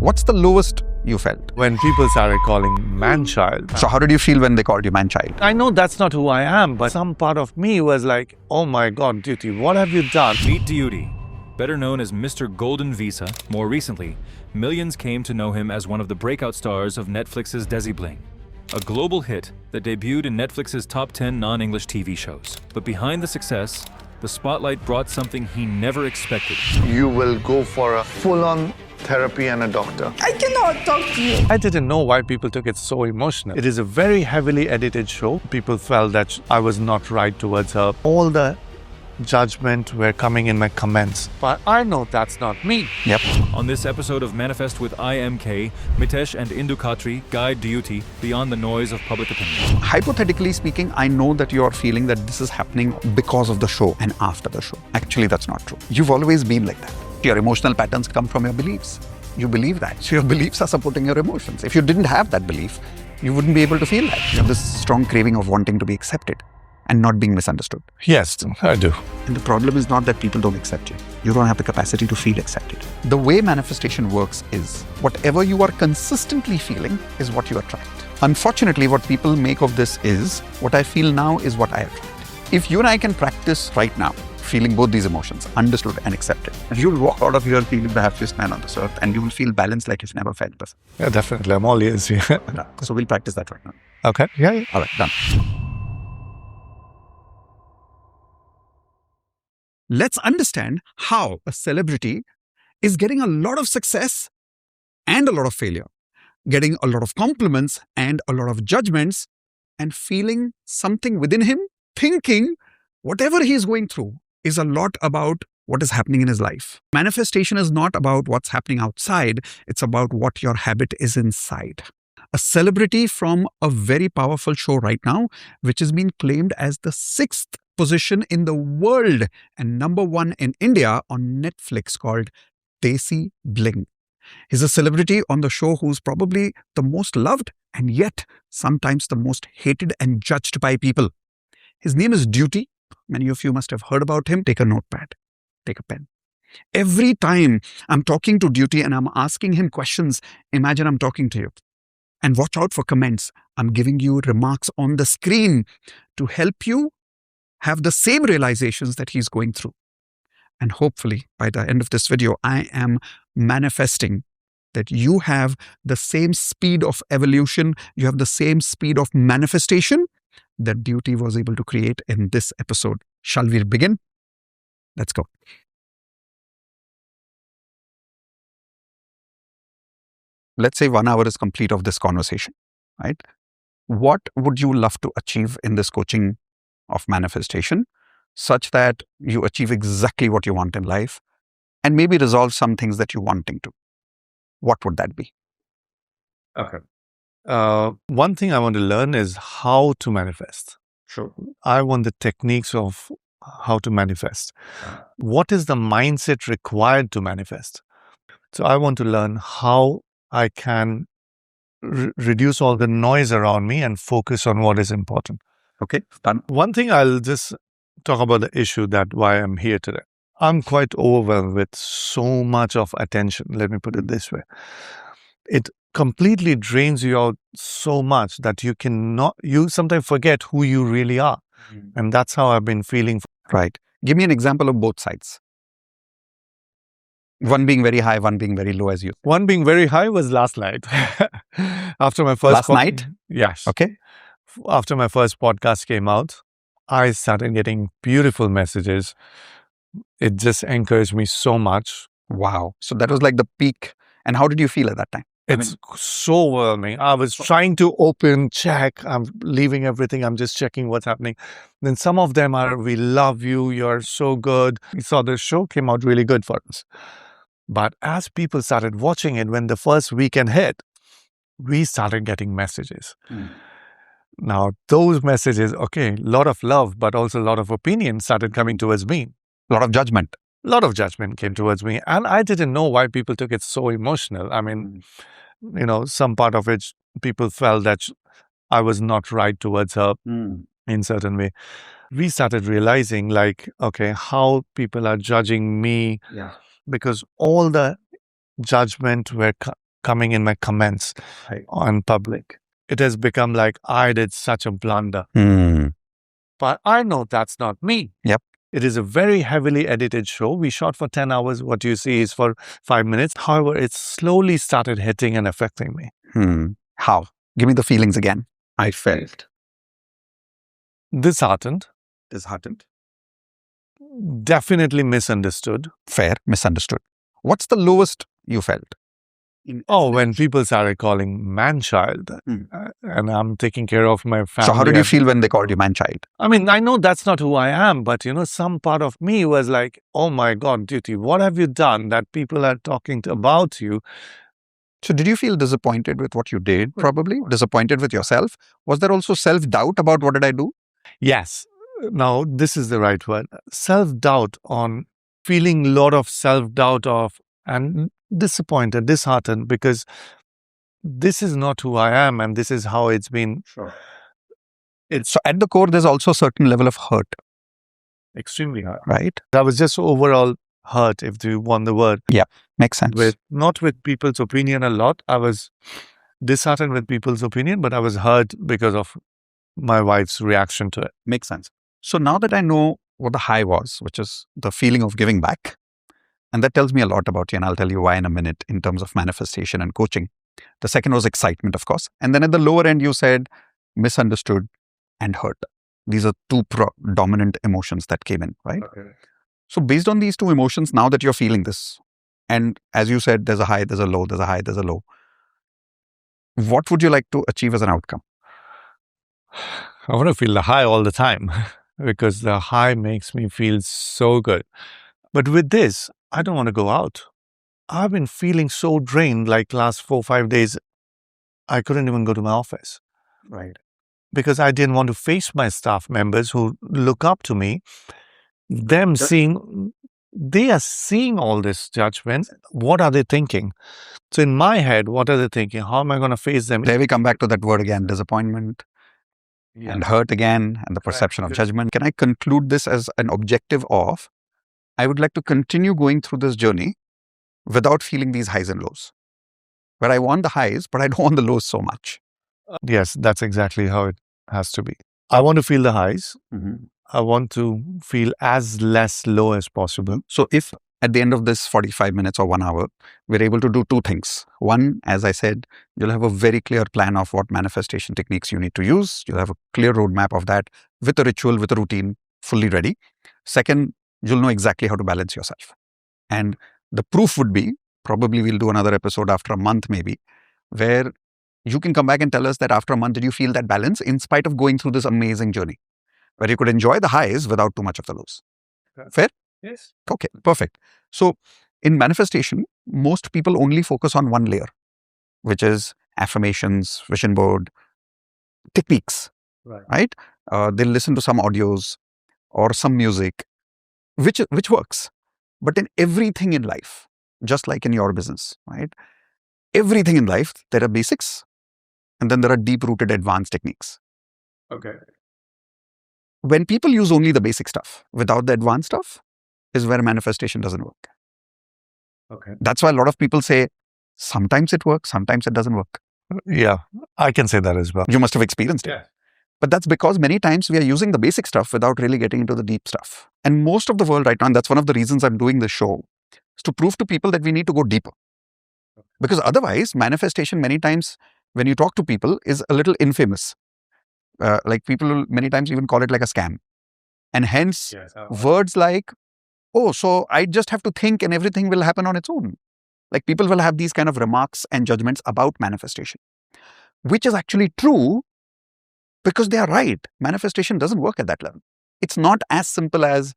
What's the lowest you felt? When people started calling manchild. So how did you feel when they called you manchild? I know that's not who I am, but some part of me was like, oh my God, Dyuti, what have you done? Meet Dyuti, better known as Mr. Golden Visa. More recently, millions came to know him as one of the breakout stars of Netflix's Desi Bling, a global hit that debuted in Netflix's top 10 non-English TV shows. But behind the success, the spotlight brought something he never expected. You will go for a full-on therapy and a doctor. I cannot talk to you. I didn't know why people took it so emotional. It is a very heavily edited show. People felt that I was not right towards her. All the judgment were coming in my comments. But I know that's not me. Yep. On this episode of Manifest with IMK, Mitesh and Indu Khatri guide Dyuti beyond the noise of public opinion. Hypothetically speaking, I know that you're feeling that this is happening because of the show and after the show. Actually, that's not true. You've always been like that. Your emotional patterns come from your beliefs. You believe that. So your beliefs are supporting your emotions. If you didn't have that belief, you wouldn't be able to feel that. You have this strong craving of wanting to be accepted and not being misunderstood. Yes, I do. And the problem is not that people don't accept you. You don't have the capacity to feel accepted. The way manifestation works is whatever you are consistently feeling is what you attract. Unfortunately, what people make of this is what I feel now is what I attract. If you and I can practice right now, feeling both these emotions, understood and accepted, you'll walk out of here feeling the happiest man on this earth and you will feel balanced like you've never felt before. Yeah, definitely. I'm all ears here. So we'll practice that right now. Okay. Yeah. All right, done. Let's understand how a celebrity is getting a lot of success and a lot of failure, getting a lot of compliments and a lot of judgments, and feeling something within him, thinking whatever he is going through is a lot about what is happening in his life. Manifestation is not about what's happening outside, it's about what your habit is inside. A celebrity from a very powerful show right now, which has been claimed as the 6th position in the world and number 1 in India on Netflix, called Desi Bling. He's a celebrity on the show who's probably the most loved and yet sometimes the most hated and judged by people. His name is Dyuti. Many of you must have heard about him. Take a notepad, take a pen. Every time I'm talking to Dyuti and I'm asking him questions, imagine I'm talking to you. And watch out for comments. I'm giving you remarks on the screen to help you have the same realizations that he's going through. And hopefully by the end of this video, I am manifesting that you have the same speed of evolution, you have the same speed of manifestation that Dyuti was able to create in this episode. Shall we begin? Let's go. Let's say 1 hour is complete of this conversation, right? What would you love to achieve in this coaching of manifestation such that you achieve exactly what you want in life and maybe resolve some things that you're wanting to? What would that be? Okay. One thing I want to learn is how to manifest. Sure. I want the techniques of how to manifest. What is the mindset required to manifest? So I want to learn how I can reduce all the noise around me and focus on what is important. Okay, done. One thing I'll just talk about the issue that why I'm here today. I'm quite overwhelmed with so much of attention. Let me put it this way. It completely drains you out so much that you sometimes forget who you really are. And that's how I've been feeling. Right. Give me an example of both sides. One being very high, one being very low as you. One being very high was last night. After my first Last night? Yes. Okay. After my first podcast came out, I started getting beautiful messages. It just encouraged me so much. Wow. So that was like the peak. And how did you feel at that time? It's so overwhelming. I was trying to open, check. I'm leaving everything. I'm just checking what's happening. Then some of them are, we love you. You're so good. We saw the show came out really good for us. But as people started watching it, when the first weekend hit, we started getting messages. Now, those messages, okay, a lot of love, but also a lot of opinion started coming towards me. A lot of judgment. A lot of judgment came towards me. And I didn't know why people took it so emotional. I mean, some part of it, people felt that I was not right towards her in certain way. We started realizing like, okay, how people are judging me because all the judgment were coming in my comments on public. It has become like I did such a blunder. But I know that's not me. Yep. It is a very heavily edited show. We shot for 10 hours. What you see is for 5 minutes. However, it slowly started hitting and affecting me. How? Give me the feelings again. I felt Disheartened. Definitely misunderstood. Fair, misunderstood. What's the lowest you felt? When people started calling manchild, and I'm taking care of my family. So how did you feel when they called you manchild? I mean, I know that's not who I am, but some part of me was like, oh my God, Dyuti, what have you done that people are talking about you? So did you feel disappointed with what you did, probably? Disappointed with yourself? Was there also self-doubt about what did I do? Yes. Now, this is the right word. Self-doubt on feeling a lot of self-doubt of and disappointed, disheartened, because this is not who I am and this is how it's been. So at the core, there's also a certain level of hurt. Extremely hurt. Right? I was just overall hurt, if you want the word. Yeah, makes sense. Not with people's opinion a lot. I was disheartened with people's opinion, but I was hurt because of my wife's reaction to it. Makes sense. So now that I know what the high was, which is the feeling of giving back, and that tells me a lot about you, and I'll tell you why in a minute in terms of manifestation and coaching. The second was excitement, of course. And then at the lower end, you said misunderstood and hurt. These are two dominant emotions that came in, right? Okay. So based on these two emotions, now that you're feeling this, and as you said, there's a high, there's a low, there's a high, there's a low. What would you like to achieve as an outcome? I want to feel the high all the time because the high makes me feel so good. But with this, I don't want to go out. I've been feeling so drained like last 4-5 days. I couldn't even go to my office. Right. Because I didn't want to face my staff members who look up to me. They are seeing all this judgment. What are they thinking? So in my head, what are they thinking? How am I going to face them? There we come back to that word again, disappointment and hurt again, and the perception of judgment. Can I conclude this as an objective of, I would like to continue going through this journey without feeling these highs and lows, where I want the highs, but I don't want the lows so much. Yes, that's exactly how it has to be. I want to feel the highs. I want to feel as less low as possible. So if at the end of this 45 minutes or 1 hour, we're able to do two things. One, as I said, you'll have a very clear plan of what manifestation techniques you need to use. You'll have a clear roadmap of that with a ritual, with a routine, fully ready. Second, you'll know exactly how to balance yourself. And the proof would be, probably we'll do another episode after a month maybe, where you can come back and tell us that after a month, did you feel that balance in spite of going through this amazing journey, where you could enjoy the highs without too much of the lows. Fair? Yes. Okay, perfect. So in manifestation, most people only focus on one layer, which is affirmations, vision board, techniques, right? They'll listen to some audios or some music, which works. But in everything in life, just like in your business, right? Everything in life, there are basics, and then there are deep-rooted advanced techniques. Okay. When people use only the basic stuff without the advanced stuff is where manifestation doesn't work. Okay. That's why a lot of people say, sometimes it works, sometimes it doesn't work. Yeah, I can say that as well. You must have experienced it. Yeah. But that's because many times we are using the basic stuff without really getting into the deep stuff. And most of the world right now, and that's one of the reasons I'm doing this show, is to prove to people that we need to go deeper. Because otherwise, manifestation many times, when you talk to people, is a little infamous. Like people will many times even call it like a scam. And hence, words like, oh, so I just have to think and everything will happen on its own. Like people will have these kind of remarks and judgments about manifestation, which is actually true because they are right. Manifestation doesn't work at that level. It's not as simple as,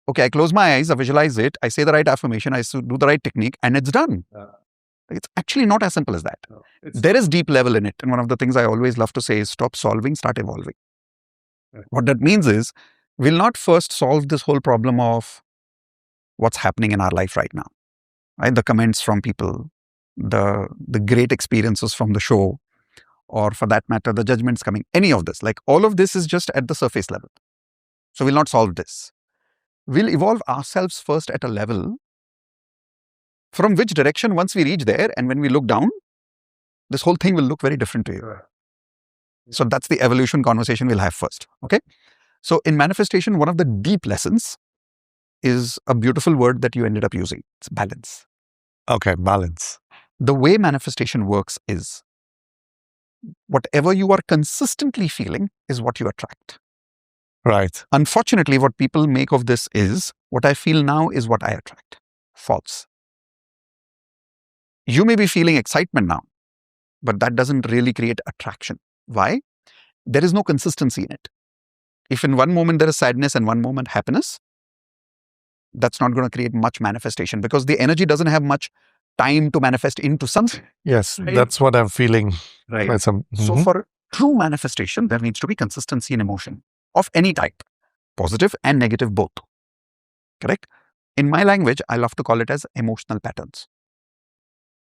okay, I close my eyes, I visualize it, I say the right affirmation, I do the right technique, and it's done. It's actually not as simple as that. No, there is deep level in it. And one of the things I always love to say is stop solving, start evolving. What that means is we'll not first solve this whole problem of what's happening in our life right now, right? The comments from people, the great experiences from the show, or for that matter, the judgments coming, any of this, like all of this is just at the surface level. So we'll not solve this. We'll evolve ourselves first at a level from which direction, once we reach there and when we look down, this whole thing will look very different to you. So that's the evolution conversation we'll have first. Okay. So in manifestation, one of the deep lessons is a beautiful word that you ended up using. It's balance. Okay, balance. The way manifestation works is whatever you are consistently feeling is what you attract. Right. Unfortunately, what people make of this is what I feel now is what I attract. False. You may be feeling excitement now, but that doesn't really create attraction. Why? There is no consistency in it. If in one moment there is sadness and one moment happiness, that's not going to create much manifestation because the energy doesn't have much time to manifest into something. Yes, Right. that's what I'm feeling. Right. By some, So for true manifestation, there needs to be consistency in emotion of any type, positive and negative both. Correct? In my language, I love to call it as emotional patterns.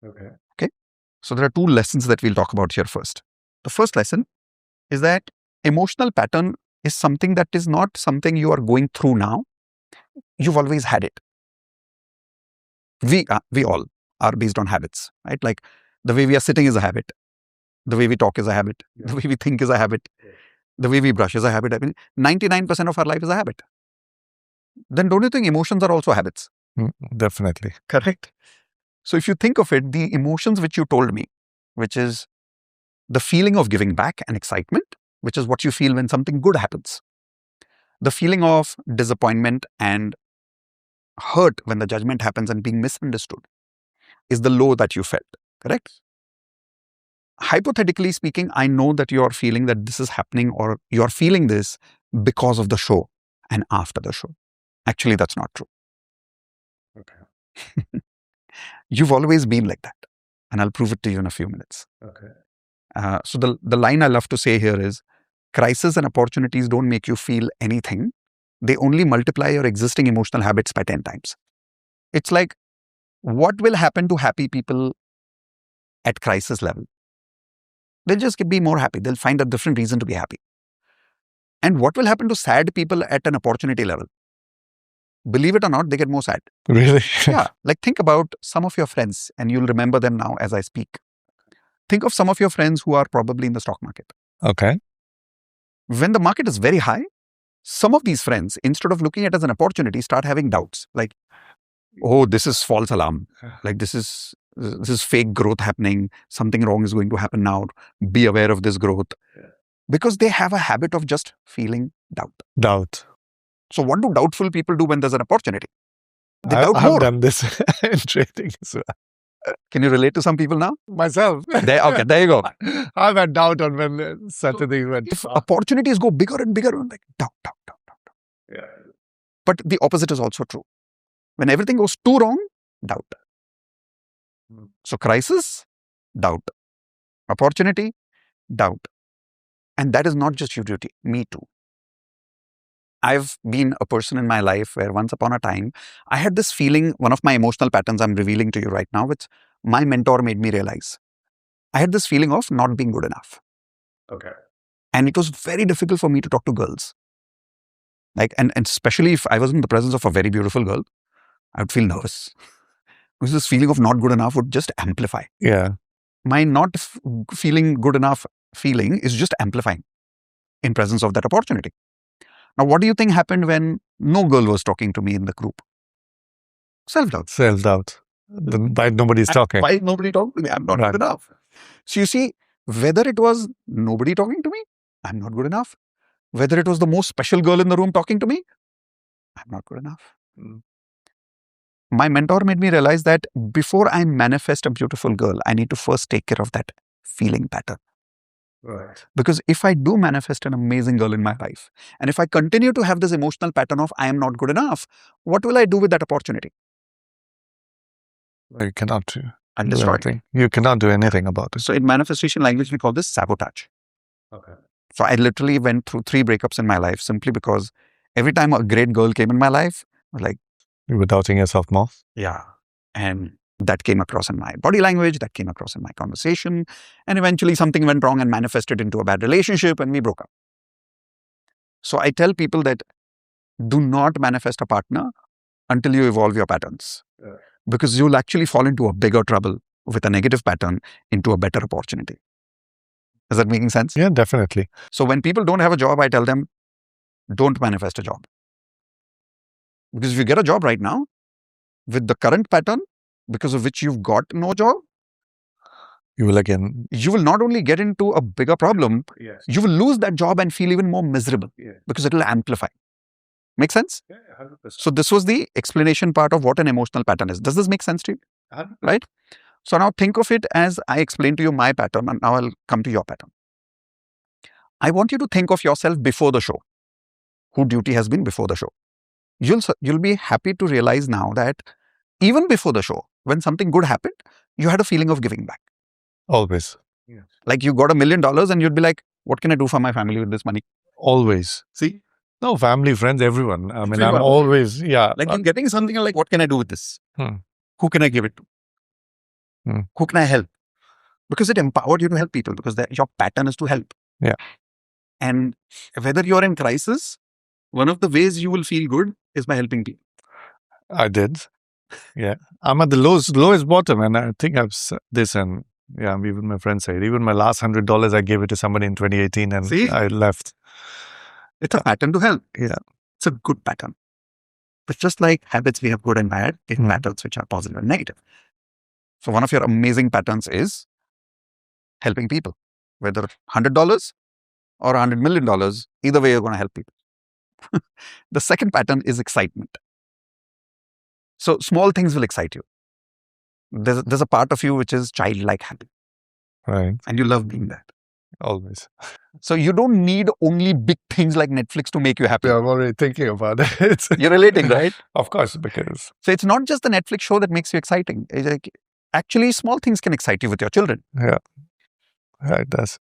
Okay. So there are two lessons that we'll talk about here first. The first lesson is that emotional pattern is something that is not something you are going through now. You've always had it. We all are based on habits, right? Like the way we are sitting is a habit. The way we talk is a habit. The way we think is a habit. The way we brush is a habit. I mean, 99% of our life is a habit. Then don't you think emotions are also habits? Definitely. Correct. So if you think of it, the emotions which you told me, which is the feeling of giving back and excitement, which is what you feel when something good happens. The feeling of disappointment and hurt when the judgment happens and being misunderstood is the low that you felt, correct? Hypothetically speaking, I know that you're feeling that this is happening or you're feeling this because of the show and after the show. Actually, that's not true. Okay. You've always been like that. And I'll prove it to you in a few minutes. Okay. So the line I love to say here is, crisis and opportunities don't make you feel anything. They only multiply your existing emotional habits by 10 times. It's like, what will happen to happy people at crisis level? They'll just be more happy. They'll find a different reason to be happy. And what will happen to sad people at an opportunity level? Believe it or not, they get more sad. Really? Yeah. Like think about some of your friends and you'll remember them now as I speak. Think of some of your friends who are probably in the stock market. Okay. When the market is very high, some of these friends, instead of looking at it as an opportunity, start having doubts. Like, oh, this is false alarm. Like this is fake growth happening. Something wrong is going to happen now. Be aware of this growth. Because they have a habit of just feeling doubt. Doubt. So what do doubtful people do when there's an opportunity? They doubt I've more. done this in trading as well. Can you relate to some people now? Myself. Okay, there you go. I've had doubt on when certain went. If opportunities go bigger and bigger, like doubt. Yeah. But the opposite is also true. When everything goes too wrong, doubt. So crisis, doubt. Opportunity, doubt. And that is not just you, Dyuti, me too. I've been a person in my life where once upon a time, I had this feeling, one of my emotional patterns I'm revealing to you right now, which my mentor made me realize. I had this feeling of not being good enough. Okay. And it was very difficult for me to talk to girls. Like, and especially if I was in the presence of a very beautiful girl, I would feel nervous. Because this feeling of not good enough would just amplify. Yeah. My not feeling good enough feeling is just amplifying in presence of that opportunity. Now, what do you think happened when no girl was talking to me in the group? Self-doubt. Self-doubt. Why nobody's talking? Why nobody talking to me? I'm not Right. good enough. So you see, whether it was nobody talking to me, I'm not good enough. Whether it was the most special girl in the room talking to me, I'm not good enough. My mentor made me realize that before I manifest a beautiful girl, I need to first take care of that feeling pattern. Right. Because if I do manifest an amazing girl in my life, and if I continue to have this emotional pattern of I am not good enough, what will I do with that opportunity? You cannot do Destroy it. anything. You cannot do anything about it. So in manifestation language, we call this sabotage. Okay. So I literally went through 3 breakups in my life simply because every time a great girl came in my life, I was like, You were doubting yourself more? yeah. And that came across in my body language, that came across in my conversation. And eventually something went wrong and manifested into a bad relationship and we broke up. So I tell people that do not manifest a partner until you evolve your patterns. Because you'll actually fall into a bigger trouble with a negative pattern into a better opportunity. Is that making sense? Yeah, definitely. So when people don't have a job, I tell them, don't manifest a job. Because if you get a job right now, with the current pattern, because of which you've got no job, You will again. you will not only get into a bigger problem, Yes. you will lose that job and feel even more miserable because it will amplify. Make sense? Yeah, 100%. So this was the explanation part of what an emotional pattern is. Does this make sense to you? 100%. Right? So now think of it as I explained to you my pattern, and now I'll come to your pattern. I want you to think of yourself before the show, who Dyuti has been before the show. You'll be happy to realize now that even before the show, when something good happened, you had a feeling of giving back. Always. Like you got $1 million and you'd be like, what can I do for my family with this money? Always. See? No, family, friends, everyone. I mean, I'm Everyone. always, yeah. Like you're getting something like, what can I do with this? Hmm. Who can I give it to? Hmm. Who can I help? Because it empowered you to help people, because your pattern is to help. Yeah. And whether you're in crisis, one of the ways you will feel good is by helping people. I did. Yeah. I'm at the lowest bottom, and I think I've said this, and yeah, even my friends say it. Even my last $100, I gave it to somebody in 2018 and See? I left. It's a pattern to help. Yeah. It's a good pattern. But just like habits, we have good and bad, in patterns which are positive and negative. So one of your amazing patterns is helping people, whether $100 or $100 million, either way, you're going to help people. The second pattern is excitement. So small things will excite you. There's a part of you which is childlike happy, Right. and you love being that. Always. So you don't need only big things like Netflix to make you happy. Yeah, I'm already thinking about it. You're relating, right? Of course, because So it's not just the Netflix show that makes you exciting. It's like, actually, small things can excite you with your children. yeah, it does.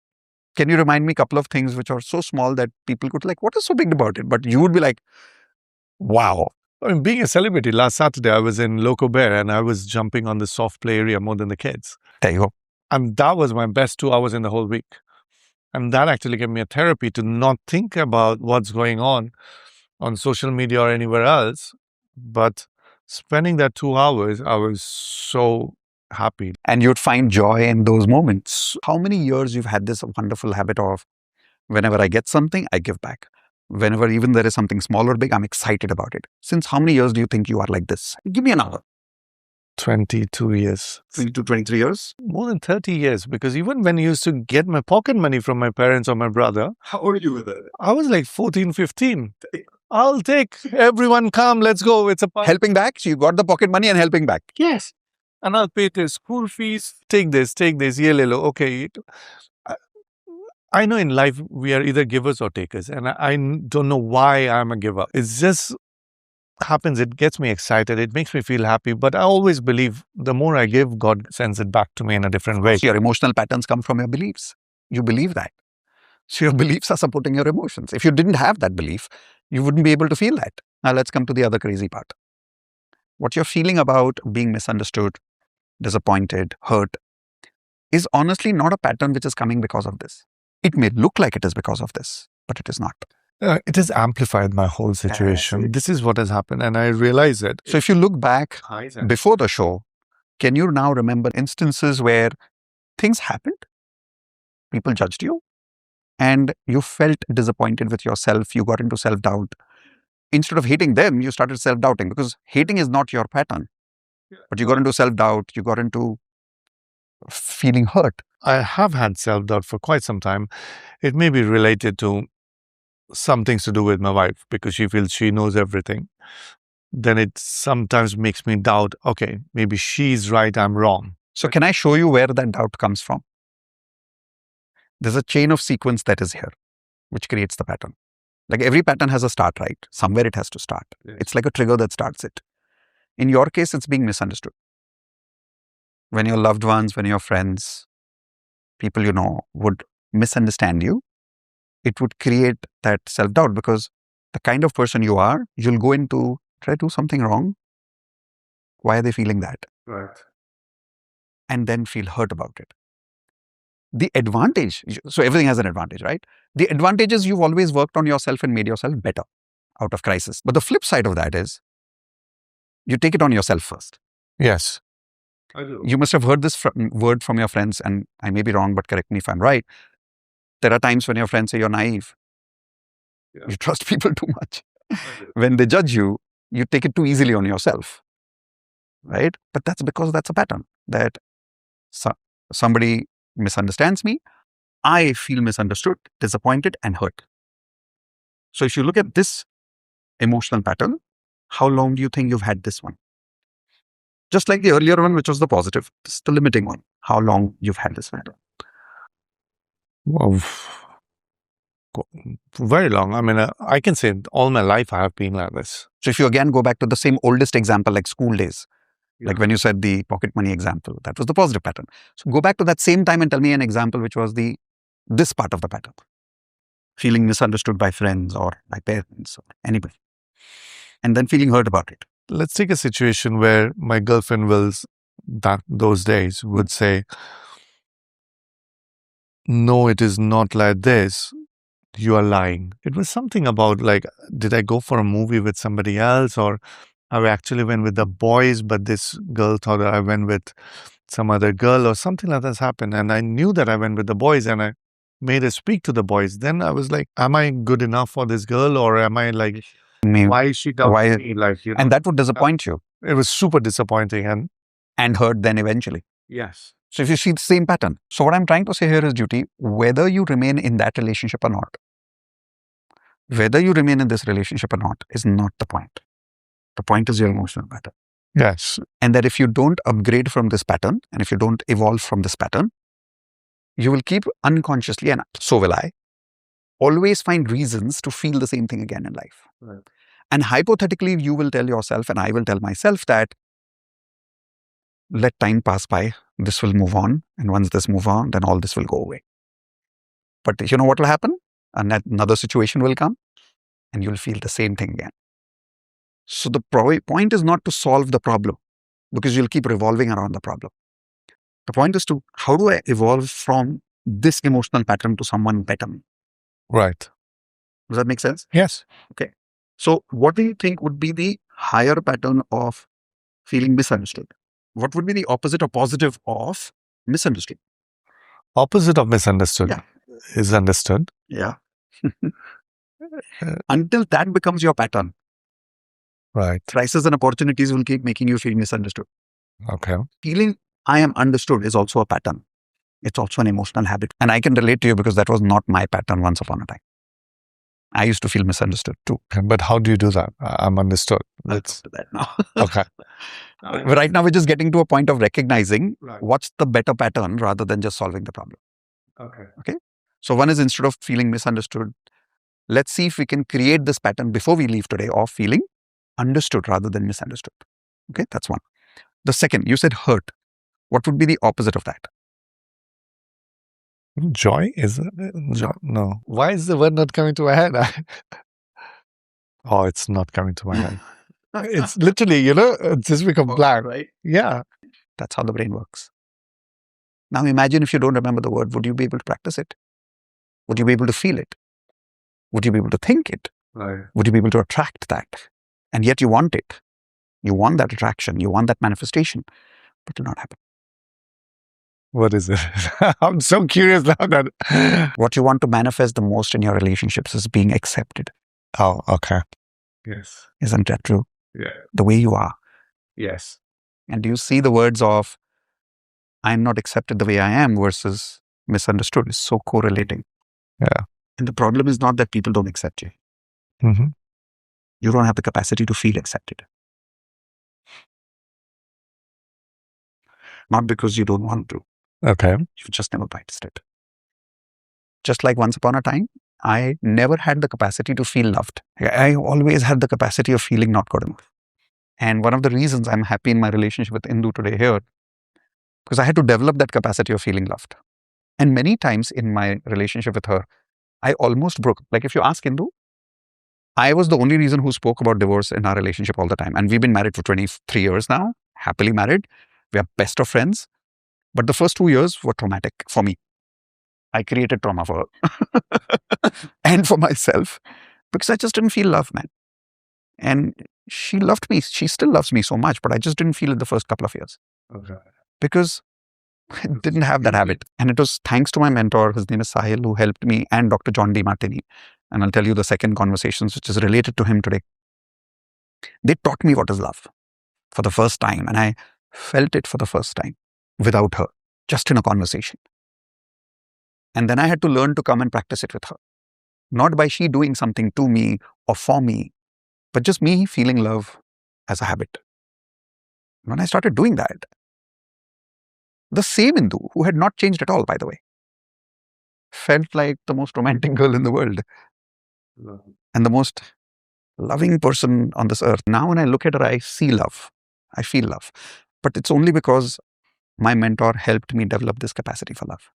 Can you remind me a couple of things which are so small that people could like, what is so big about it? But you would be like, wow. I mean, being a celebrity, last Saturday I was in Loco Bear and I was jumping on the soft play area more than the kids. There you go. And that was my best 2 hours in the whole week. And that actually gave me a therapy to not think about what's going on social media or anywhere else. But spending that 2 hours, I was so happy. And you'd find joy in those moments. How many years you've had this wonderful habit of, whenever I get something, I give back. Whenever even there is something small or big, I'm excited about it. Since how many years do you think you are like this? Give me a number. 22 years. 22, 23 years? More than 30 years. Because even when I used to get my pocket money from my parents or my brother, How old are you with it? I was like 14, 15. I'll take, everyone come, let's go. It's a party. Helping back? So you got the pocket money and helping back. Yes. And I'll pay the school fees. Take this, yeah, Lilo. Okay. I know in life we are either givers or takers. And I don't know why I'm a giver. It's just happens. It gets me excited. It makes me feel happy. But I always believe the more I give, God sends it back to me in a different way. So your emotional patterns come from your beliefs. You believe that. So your beliefs are supporting your emotions. If you didn't have that belief, you wouldn't be able to feel that. Now let's come to the other crazy part. What you're feeling about being misunderstood, disappointed, hurt, is honestly not a pattern which is coming because of this. It may look like it is because of this, but it is not. It has amplified my whole situation. This is what has happened. And I realize it. So if you look back before the show, can you now remember instances where things happened, people judged you, and you felt disappointed with yourself, you got into self-doubt. Instead of hating them, you started self-doubting, because hating is not your pattern. But you got into self-doubt, you got into feeling hurt. I have had self-doubt for quite some time. It may be related to some things to do with my wife, because she feels she knows everything. Then it sometimes makes me doubt, okay, maybe she's right, I'm wrong. So can I show you where that doubt comes from? There's a chain of sequence that is here, which creates the pattern. Like every pattern has a start, right? Somewhere it has to start. Yes. It's like a trigger that starts it. In your case, it's being misunderstood. When your loved ones, when your friends, people you know would misunderstand you, it would create that self-doubt, because the kind of person you are, you'll go into, try to do something wrong. Why are they feeling that? Right. And then feel hurt about it. The advantage, so everything has an advantage, right? The advantage is you've always worked on yourself and made yourself better out of crisis. But the flip side of that is you take it on yourself first. Yes. I do. You must have heard this word from your friends, and I may be wrong, but correct me if I'm right. There are times when your friends say you're naive. Yeah. You trust people too much. When they judge you, you take it too easily on yourself, right? But that's because that's a pattern that somebody misunderstands me. I feel misunderstood, disappointed, and hurt. So if you look at this emotional pattern, how long do you think you've had this one? Just like the earlier one, which was the positive, this is the limiting one. How long you've had this pattern? Well, very long. I mean, I can say all my life I have been like this. So if you again go back to the same oldest example, like school days, like when you said the pocket money example, that was the positive pattern. So go back to that same time and tell me an example which was this part of the pattern. Feeling misunderstood by friends or by parents or anybody. And then feeling hurt about it. Let's take a situation where my girlfriend those days would say, no, it is not like this. You are lying. It was something about like, did I go for a movie with somebody else, or I actually went with the boys, but this girl thought that I went with some other girl or something like this happened. And I knew that I went with the boys and I made her speak to the boys. Then I was like, am I good enough for this girl, or am I like, why is she doubting me? Like, you know, and that would disappoint you. It was super disappointing and hurt then eventually. Yes. So if you see the same pattern. So what I'm trying to say here is, Dyuti, whether you remain in that relationship or not, whether you remain in this relationship or not is not the point. The point is your emotional pattern. Yes. And that if you don't upgrade from this pattern, and if you don't evolve from this pattern, you will keep unconsciously, and so will I, always find reasons to feel the same thing again in life. Right. And hypothetically, you will tell yourself, and I will tell myself that let time pass by, this will move on. And once this moves on, then all this will go away. But you know what will happen? Another situation will come and you'll feel the same thing again. So the point is not to solve the problem, because you'll keep revolving around the problem. The point is to, how do I evolve from this emotional pattern to someone better me? Right. Does that make sense? Yes. Okay. So what do you think would be the higher pattern of feeling misunderstood? What would be the opposite or positive of misunderstood? Opposite of misunderstood is understood. Yeah. Until that becomes your pattern. Right. Crises and opportunities will keep making you feel misunderstood. Okay. Feeling I am understood is also a pattern. It's also an emotional habit. And I can relate to you because that was not my pattern once upon a time. I used to feel misunderstood too. Okay, but how do you do that? I'm understood. Let's do that now. Okay. Right now, we're just getting to a point of recognizing what's the better pattern rather than just solving the problem. Okay. So one is, instead of feeling misunderstood, let's see if we can create this pattern before we leave today of feeling understood rather than misunderstood. Okay, that's one. The second, you said hurt. What would be the opposite of that? Joy? Is it? Joy? No. Why is the word not coming to my head? Oh, it's not coming to my head. It's literally, it's just become blank. Right? Yeah. That's how the brain works. Now imagine if you don't remember the word, would you be able to practice it? Would you be able to feel it? Would you be able to think it? Right. Would you be able to attract that? And yet you want it. You want that attraction. You want that manifestation. But it will not happen. What is it? I'm so curious now that... What you want to manifest the most in your relationships is being accepted. Oh, okay. Yes. Isn't that true? Yeah. The way you are. Yes. And do you see the words of I'm not accepted the way I am versus misunderstood is so correlating. Yeah. And the problem is not that people don't accept you. Mm-hmm. You don't have the capacity to feel accepted. Not because you don't want to. Okay. You've just never practiced it. Just like once upon a time, I never had the capacity to feel loved. I always had the capacity of feeling not good enough. And one of the reasons I'm happy in my relationship with Indu today here, because I had to develop that capacity of feeling loved. And many times in my relationship with her, I almost broke. Like if you ask Indu, I was the only reason who spoke about divorce in our relationship all the time. And we've been married for 23 years now, happily married. We are best of friends. But the first 2 years were traumatic for me. I created trauma for her and for myself because I just didn't feel love, man. And she loved me. She still loves me so much, but I just didn't feel it the first couple of years. Okay. because I didn't have that habit. And it was thanks to my mentor, his name is Sahil, who helped me, and Dr. John D. Martini. And I'll tell you the second conversations, which is related to him today. They taught me what is love for the first time. And I felt it for the first time without her, just in a conversation. And then I had to learn to come and practice it with her. Not by she doing something to me or for me, but just me feeling love as a habit. When I started doing that, the same Indu, who had not changed at all, by the way, felt like the most romantic girl in the world and the most loving person on this earth. Now when I look at her, I see love. I feel love. But it's only because my mentor helped me develop this capacity for love.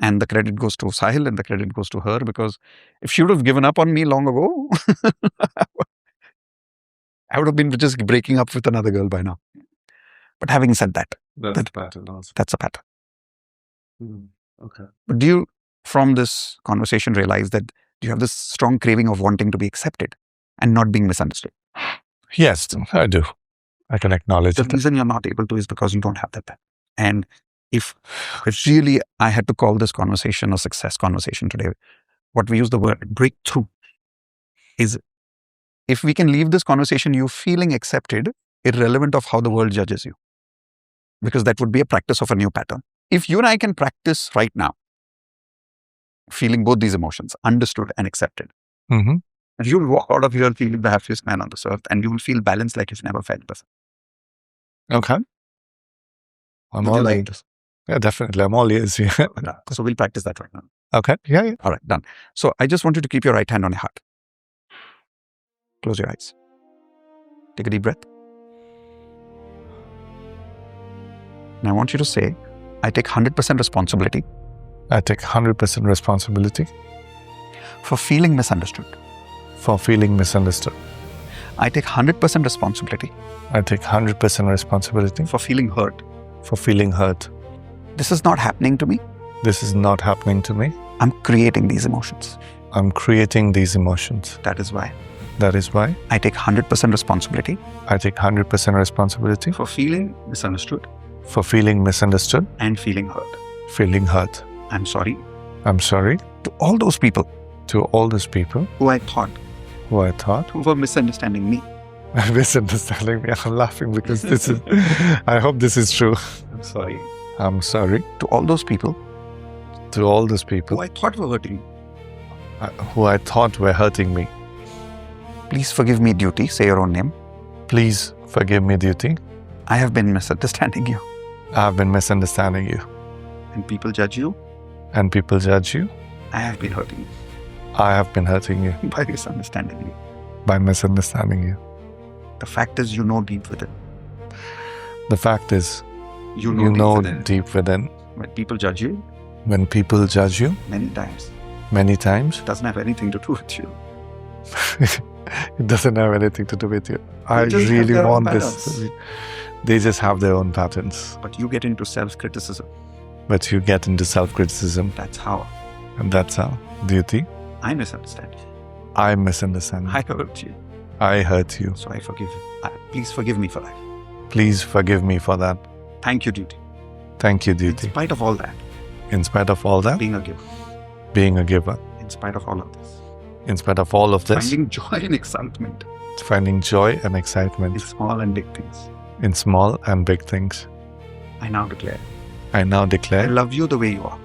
And the credit goes to Sahil and the credit goes to her, because if she would have given up on me long ago, I would have been just breaking up with another girl by now. But having said that, That's a pattern also. that's a pattern. Okay. But do you, from this conversation, realize that you have this strong craving of wanting to be accepted and not being misunderstood? Yes, I do. I can acknowledge The it. reason you're not able to is because you don't have that. And if really I had to call this conversation a success conversation today, what we use the word breakthrough is, if we can leave this conversation you feeling accepted, irrelevant of how the world judges you, because that would be a practice of a new pattern. If you and I can practice right now, feeling both these emotions, understood and accepted, Mm-hmm. and you'll walk out of here feeling the happiest man on this earth, and you will feel balanced like you've never felt before. Okay. I'm Would all you like ears. this? Yeah, definitely. I'm all ears. Yeah. So we'll practice that right now. Okay. Yeah. All right, done. So I just want you to keep your right hand on your heart. Close your eyes. Take a deep breath. And I want you to say, I take 100% responsibility I take 100% responsibility for feeling misunderstood. for feeling misunderstood. I take 100% responsibility I take 100% responsibility for feeling hurt. for feeling hurt. This is not happening to me. This is not happening to me. I'm creating these emotions. I'm creating these emotions. That is why That is why I take 100% responsibility I take 100% responsibility for feeling misunderstood for feeling misunderstood, and feeling hurt. feeling hurt. I'm sorry I'm sorry to all those people to all those people who I thought who I thought who were misunderstanding me. misunderstanding me. I'm laughing because this is, I hope this is true. I'm sorry I'm sorry to all those people to all those who people I thought were hurting me. who I thought were hurting me. Please forgive me, Dyuti. Say your own name. Please forgive me, Dyuti. I have been misunderstanding you. I have been misunderstanding you. And people judge you. And people judge you. I have been hurting you I have been hurting you by misunderstanding you. by misunderstanding you. The fact is, you know deep within. The fact is, You you know deep within. deep within, When people judge you, when people judge you many times, many times, it doesn't have anything to do with you. it doesn't have anything to do with you. I just have really their own want this. patterns. They just have their own patterns. But you get into self-criticism. But you get into self-criticism, That's how and that's how, Dyuti, I misunderstand you. I misunderstand you. I hurt you. I hurt you. So I forgive you. Please forgive me for that. Please forgive me for that. Thank you, Dyuti. Thank you, In Dyuti. spite of all that, In spite of all that, being a giver. being a giver. In spite of all of this, In spite of all of this, finding joy and excitement finding joy and in excitement small and big things. in small and big things. I now declare, I now I declare, love you the way you are.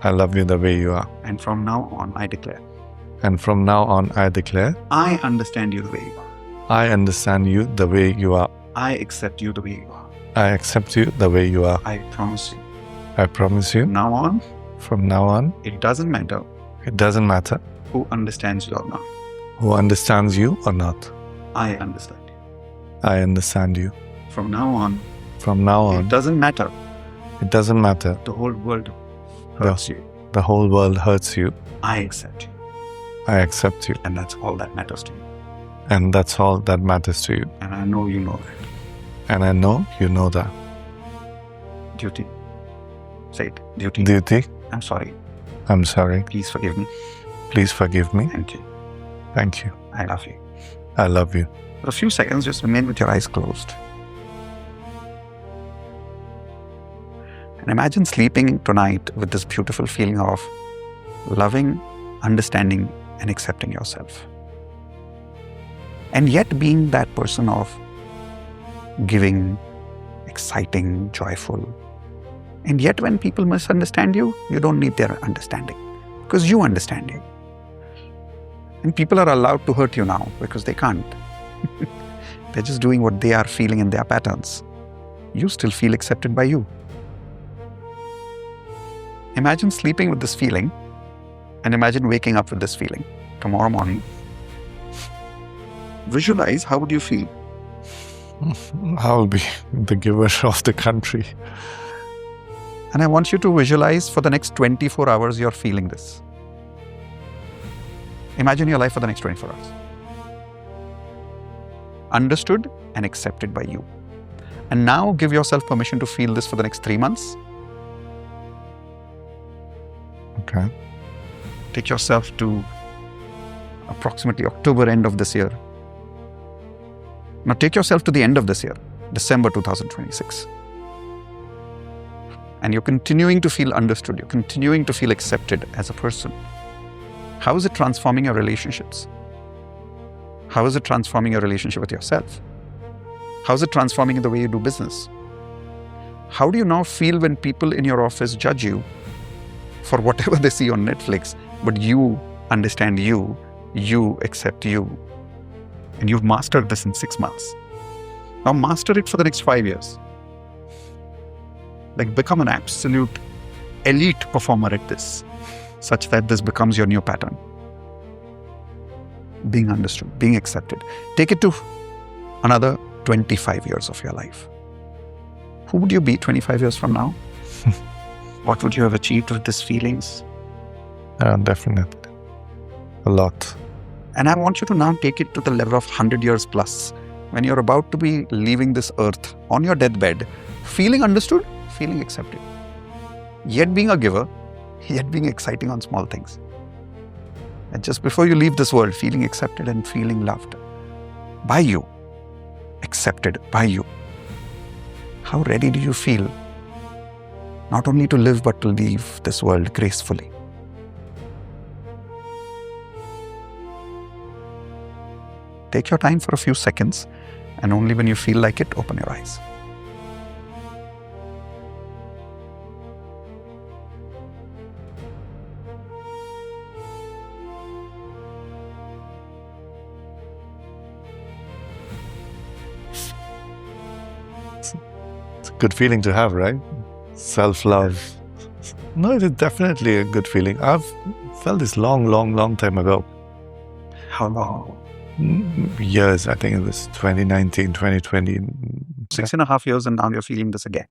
I love you the way you are. And from now on, I declare, And from now on, I declare, I understand you the way you are. I understand you the way you are. I accept you the way you are. I accept you the way you are. I promise you. I promise you, From now on, from now on, it doesn't matter it doesn't matter who understands you or not. who understands you or not. I understand you. I understand you. From now on, From now it on, doesn't matter. it doesn't matter. The whole world hurts you. The whole world hurts you. I accept you. I accept you. And that's all that matters to you. And that's all that matters to you. And I know you know that. And I know you know that. Dyuti. Say it. Dyuti. Dyuti, I'm sorry. I'm sorry. Please forgive me. Please forgive me. Thank you. Thank you. I love you. I love you. For a few seconds, just remain with your eyes closed. And imagine sleeping tonight with this beautiful feeling of loving, understanding, and accepting yourself. And yet being that person of giving, exciting, joyful. And yet when people misunderstand you, you don't need their understanding because you understand you. And people are allowed to hurt you now because they can't. They're just doing what they are feeling in their patterns. You still feel accepted by you. Imagine sleeping with this feeling and imagine waking up with this feeling tomorrow morning. Visualize, how would you feel? I will be the giver of the country. And I want you to visualize for the next 24 hours you're feeling this. Imagine your life for the next 24 hours. Understood and accepted by you. And now give yourself permission to feel this for the next 3 months. Okay. Take yourself to approximately October end of this year. Now take yourself to the end of this year, December 2026. And you're continuing to feel understood. You're continuing to feel accepted as a person. How is it transforming your relationships? How is it transforming your relationship with yourself? How is it transforming the way you do business? How do you now feel when people in your office judge you for whatever they see on Netflix, but you understand you accept you, and you've mastered this in 6 months. Now master it for the next 5 years. Like become an absolute elite performer at this, such that this becomes your new pattern. Being understood, being accepted. Take it to another 25 years of your life. Who would you be 25 years from now? What would you have achieved with these feelings? Definitely. A lot. And I want you to now take it to the level of 100 years plus. When you're about to be leaving this earth on your deathbed, feeling understood, feeling accepted. Yet being a giver, yet being exciting on small things. And just before you leave this world, feeling accepted and feeling loved by you, accepted by you. How ready do you feel? Not only to live, but to leave this world gracefully. Take your time for a few seconds, and only when you feel like it, open your eyes. It's a good feeling to have, right? Self-love. No, it is definitely a good feeling. I've felt this long time ago. How long? Years, I think it was 2019, 2020. 6.5 years, and now you're feeling this again.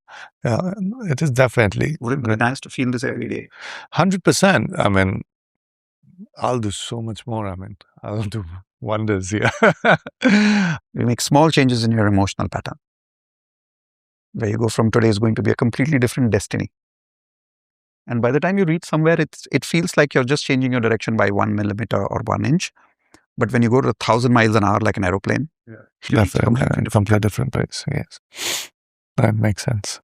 Yeah, it is definitely. Would it be nice to feel this every day? 100%. I mean, I'll do so much more. I mean, I'll do wonders here. You make small changes in your emotional pattern. Where you go from today is going to be a completely different destiny. And by the time you reach somewhere, it feels like you're just changing your direction by 1 millimeter or 1 inch. But when you go to 1,000 miles an hour like an aeroplane, That's a completely different place. Yes, that makes sense.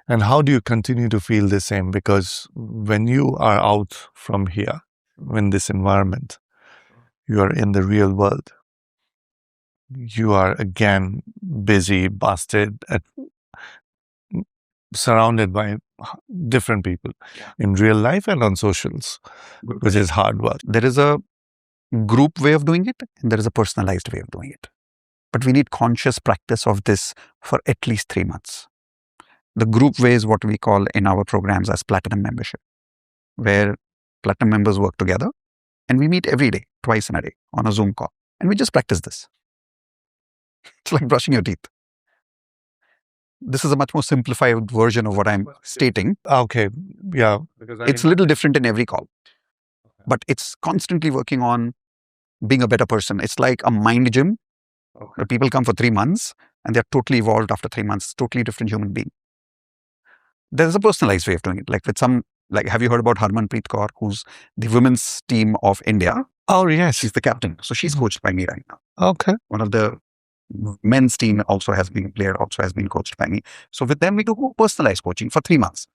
And how do you continue to feel the same? Because when you are out from here, in this environment, you are in the real world. You are again busy, busted, surrounded by different people in real life and on socials, which is hard work. There is a group way of doing it, and there is a personalized way of doing it. But we need conscious practice of this for at least 3 months. The group way is what we call in our programs as platinum membership, where platinum members work together and we meet every day, twice in a day on a Zoom call. And we just practice this. It's like brushing your teeth. This is a much more simplified version of what I'm stating. Okay, yeah. It's a little different in every call, but it's constantly working on being a better person. It's like a mind gym where people come for 3 months and they're totally evolved after 3 months, totally different human being. There's a personalized way of doing it. Like with have you heard about Harmanpreet Kaur, who's the women's team of India? Oh, yes. She's the captain. So she's coached by me right now. Okay. One of the men's team also has been coached by me. So with them, we do personalized coaching for 3 months.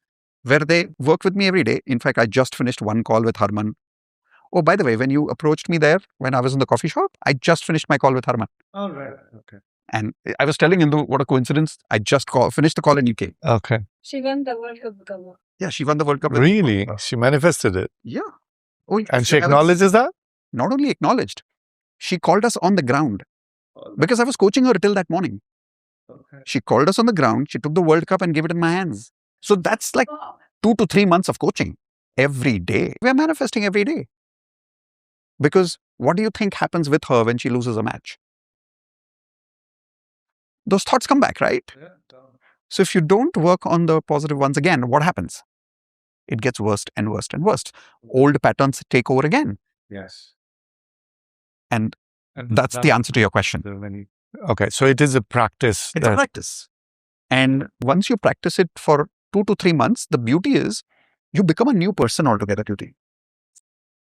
where they work with me every day. In fact, I just finished one call with Harman. Oh, by the way, when you approached me there, when I was in the coffee shop, I just finished my call with Harman. All right. Okay. And I was telling Indu, what a coincidence. I just finished the call and you came. Okay. She won the World Cup. Kaur. Yeah, she won the World Cup. with- Really? She manifested it. Yeah. Oh, And if she you haven't- acknowledges that? Not only acknowledged, she called us on the ground because I was coaching her till that morning. Okay. She called us on the ground. She took the World Cup and gave it in my hands. So that's like 2 to 3 months of coaching every day. We are manifesting every day. Because what do you think happens with her when she loses a match? Those thoughts come back, right? Yeah. So if you don't work on the positive ones again, what happens? It gets worse and worse and worse. Old patterns take over again. Yes. And that's the answer to your question. Okay, so it is a practice. It's a practice. And once you practice it for 2 to 3 months, the beauty is you become a new person altogether, Dyuti.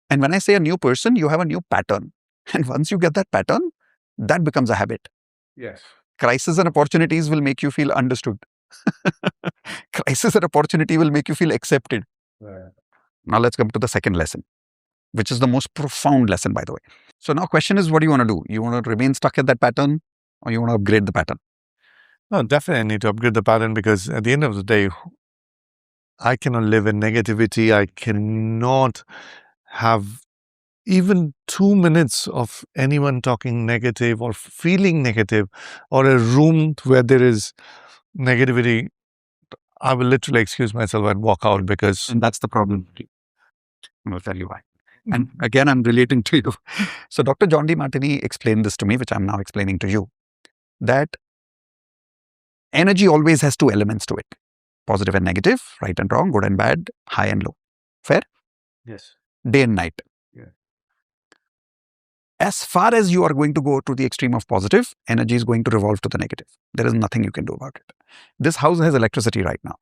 And when I say a new person, you have a new pattern. And once you get that pattern, that becomes a habit. Yes. Crisis and opportunities will make you feel understood. Crisis and opportunity will make you feel accepted. Right. Now let's come to the second lesson, which is the most profound lesson, by the way. So now question is, what do you want to do? You want to remain stuck at that pattern or you want to upgrade the pattern? No, definitely I need to upgrade the pattern because at the end of the day, I cannot live in negativity. I cannot have even 2 minutes of anyone talking negative or feeling negative or a room where there is negativity. I will literally excuse myself and walk out because And that's the problem. I'm going to tell you why. And again, I'm relating to you. So Dr. John D. Martini explained this to me, which I'm now explaining to you, that energy always has 2 elements to it. Positive and negative, right and wrong, good and bad, high and low. Fair? yes. Day and night. Yeah. As far as you are going to go to the extreme of positive, energy is going to revolve to the negative. There is nothing you can do about it. This house has electricity right now.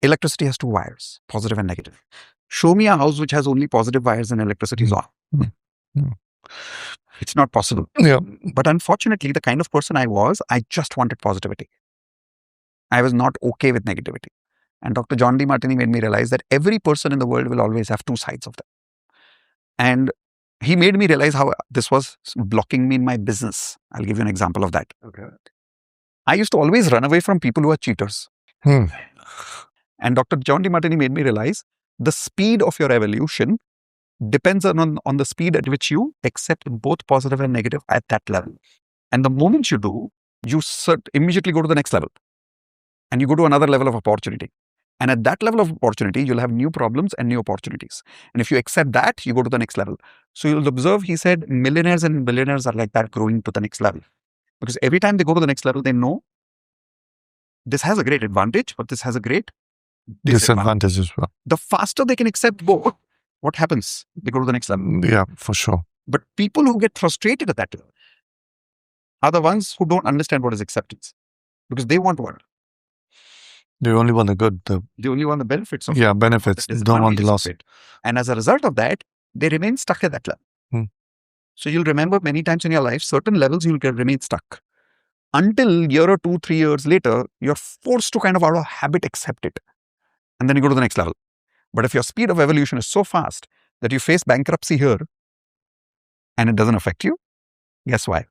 Electricity has 2 wires, positive and negative. Show me a house which has only positive wires and electricity is on. Mm. It's not possible. Yeah. But unfortunately, the kind of person I was, I just wanted positivity. I was not okay with negativity. And Dr. John D. Martini made me realize that every person in the world will always have 2 sides of them. And he made me realize how this was blocking me in my business. I'll give you an example of that. Okay. I used to always run away from people who are cheaters. And Dr. John D. Martini made me realize the speed of your evolution depends on the speed at which you accept both positive and negative at that level. And the moment you do, you immediately go to the next level. And you go to another level of opportunity. And at that level of opportunity, you'll have new problems and new opportunities. And if you accept that, you go to the next level. So you'll observe, he said, millionaires and billionaires are like that, growing to the next level. Because every time they go to the next level, they know this has a great advantage, but this has a great Disadvantage as well. The faster they can accept both, what happens? They go to the next level. Yeah, for sure. But people who get frustrated at that level are the ones who don't understand what is acceptance. Because they want what? They only want the good. They only want the benefits of Yeah, benefits. the Don't want the disadvantages loss. of it. And as a result of that, they remain stuck at that level. So you'll remember many times in your life, certain levels you'll remain stuck. Until a year or 2, 3 years later, you're forced to kind of out of habit accept it. And then you go to the next level. But if your speed of evolution is so fast that you face bankruptcy here and it doesn't affect you, guess why?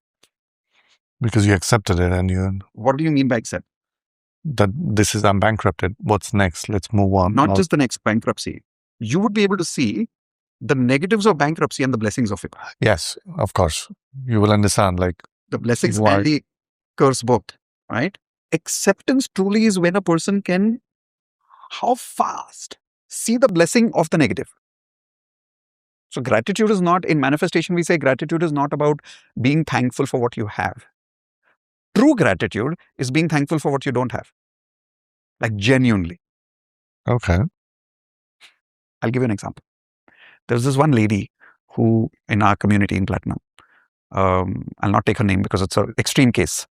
Because you accepted it and you What do you mean by accept? that this is I'm bankrupted. What's next? Let's move on. Not just the next bankruptcy. You would be able to see the negatives of bankruptcy and the blessings of it. Yes, of course. You will understand. Like The blessings Why? and the curse both, right? Acceptance truly is when a person can, how fast, see the blessing of the negative. So gratitude is not, in manifestation, we say gratitude is not about being thankful for what you have. True gratitude is being thankful for what you don't have. Like genuinely. okay. I'll give you an example. There's this one lady who, in our community in Platinum, I'll not take her name because it's an extreme case.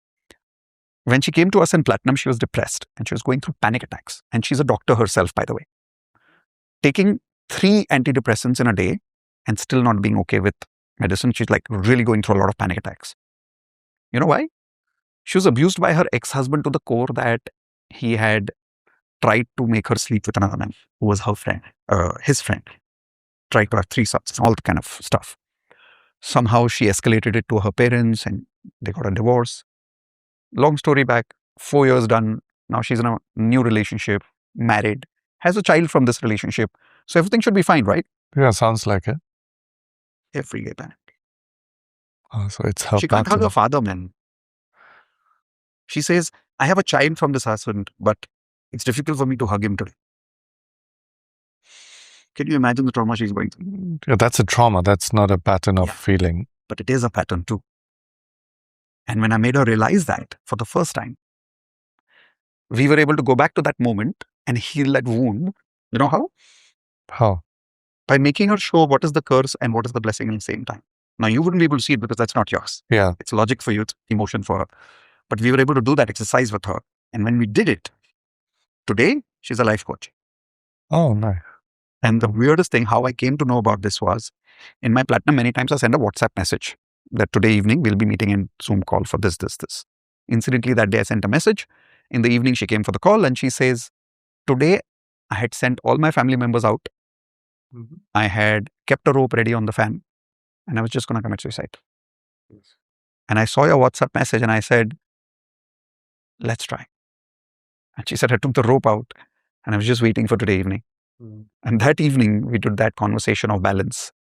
When she came to us in Platinum, she was depressed and she was going through panic attacks. And she's a doctor herself, by the way. Taking 3 antidepressants in a day and still not being okay with medicine. She's like really going through a lot of panic attacks. You know why? She was abused by her ex-husband to the core that he had tried to make her sleep with another man who was her friend, his friend. Tried to have threesomes, all the kind of stuff. Somehow she escalated it to her parents and they got a divorce. Long story back, 4 years done. Now she's in a new relationship, married, has a child from this relationship. So everything should be fine, right? Yeah, sounds like it. Every gay parent. Oh, so it's her She can't hug pattern. her father, man. She says, I have a child from this husband, but it's difficult for me to hug him today. Can you imagine the trauma she's going through? Yeah, that's a trauma. That's not a pattern of Yeah. feeling. But it is a pattern too. And when I made her realize that for the first time, we were able to go back to that moment and heal that wound. You know how? How? By making her show what is the curse and what is the blessing at the same time. Now, you wouldn't be able to see it because that's not yours. Yeah. It's logic for you, it's emotion for her. But we were able to do that exercise with her. And when we did it, today, she's a life coach. Oh, nice. And the weirdest thing, how I came to know about this was, in my platinum, many times I send a WhatsApp message that today evening we'll be meeting in Zoom call for this. Incidentally, that day I sent a message. In the evening, she came for the call and she says, today I had sent all my family members out. I had kept a rope ready on the fan and I was just going to commit suicide. And I saw your WhatsApp message and I said, let's try. And she said, I took the rope out and I was just waiting for today evening. And that evening, we did that conversation of balance.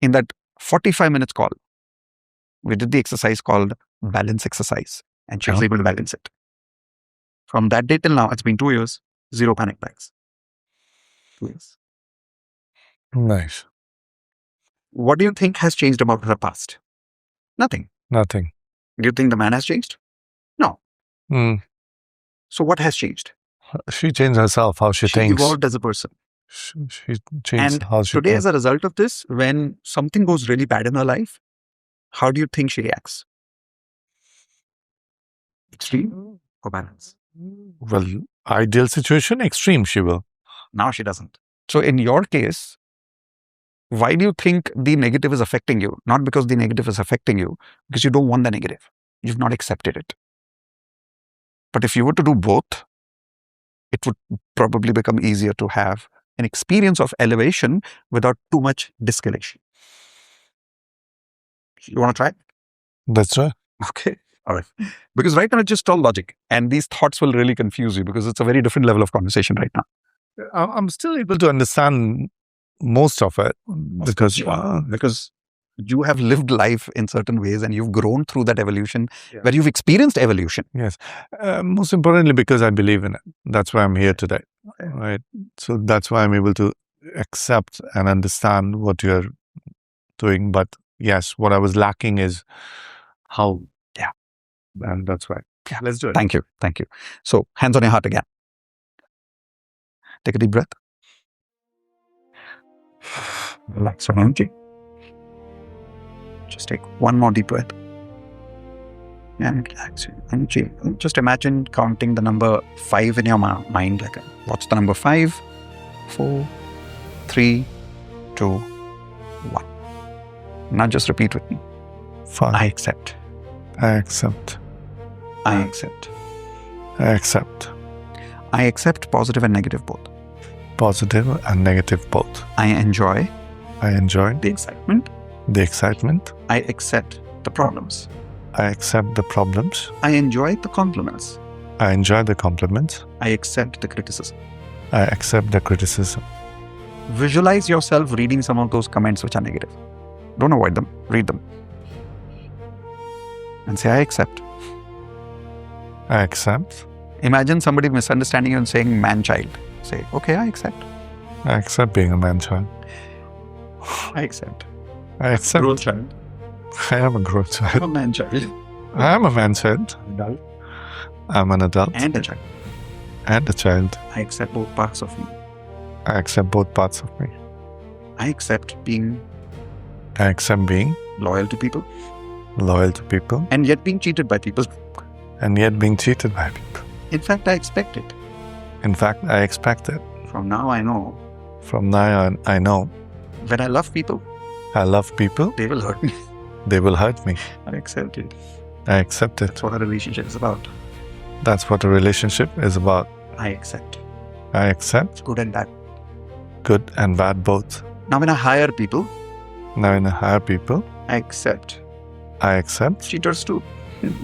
In that 45 minutes call, we did the exercise called balance exercise, and she was able to balance it. From that day till now, it's been 2 years, 0 panic attacks. 2 years. Nice. What do you think has changed about her past? Nothing. Nothing. Do you think the man has changed? No. Mm. So what has changed? She changed herself, how she She thinks. evolved as a person. She changed And how she today, thinks. as a result of this, when something goes really bad in her life, how do you think she reacts? Extreme or balance? Well, ideal situation, extreme she will. Now she doesn't. So in your case, why do you think the negative is affecting you? Not because the negative is affecting you, because you don't want the negative. You've not accepted it. But if you were to do both, it would probably become easier to have an experience of elevation without too much escalation. You want to try? That's right. Okay. All right. Because right now it's just all logic. And these thoughts will really confuse you because it's a very different level of conversation right now. I'm still able to understand most of it because you have lived life in certain ways and you've grown through that evolution where you've experienced evolution. yes, most importantly because I believe in it. That's why I'm here today, right? So that's why I'm able to accept and understand what you're doing. But yes, what I was lacking is how. Yeah. And that's why. Yeah. Let's do it. Thank you. Thank you. So hands on your heart again. Take a deep breath. Relax your energy. Just take one more deep breath. And relax your energy. And just imagine counting the number 5 in your mind. Like what's the number 5? 4, 3, 2, 1. Now just repeat with me. Fine. I accept. I accept. I accept. I accept. I accept positive and negative both. Positive and negative both. I enjoy I enjoy the excitement. the excitement. I accept the problems. I accept the problems. I enjoy the compliments. I enjoy the compliments. I accept the criticism. I accept the criticism. Visualize yourself reading some of those comments which are negative. Don't avoid them. Read them. And say, I accept. I accept. Imagine somebody misunderstanding you and saying manchild. Say, okay, I accept. I accept being a man-child. I accept. I accept. Growth child. I am a growth child. I'm a man-child. I am a man-child. I'm an adult And a child. and a child. I accept both parts of me. I accept both parts of me. I accept being I accept being loyal to people loyal to people and yet being cheated by people. and yet being cheated by people. In fact, I expect it. In fact, I expect it. From now I know From now on, I know when I love people, I love people. they will hurt me. They will hurt me. I accept it. I accept it. That's what a relationship is about. That's what a relationship is about. I accept. I accept Good and bad. good and bad both. Now when I hire people, Now, when I hire people, I accept. I accept Cheaters too.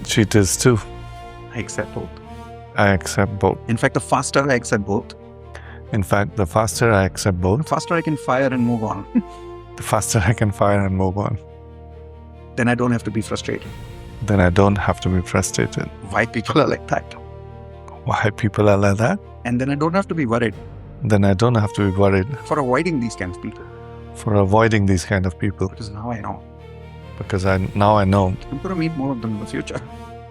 cheaters too. I accept both. I accept both. In fact, the faster I accept both, In fact, the faster I accept the both, faster I can fire and move on. the faster I can fire and move on. Then I don't have to be frustrated. Then I don't have to be frustrated. Why people are like that? Why people are like that? And then I don't have to be worried Then I don't have to be worried for avoiding these kind of people. for avoiding these kind of people, Because now I know. because now I know I'm going to meet more of them in the future.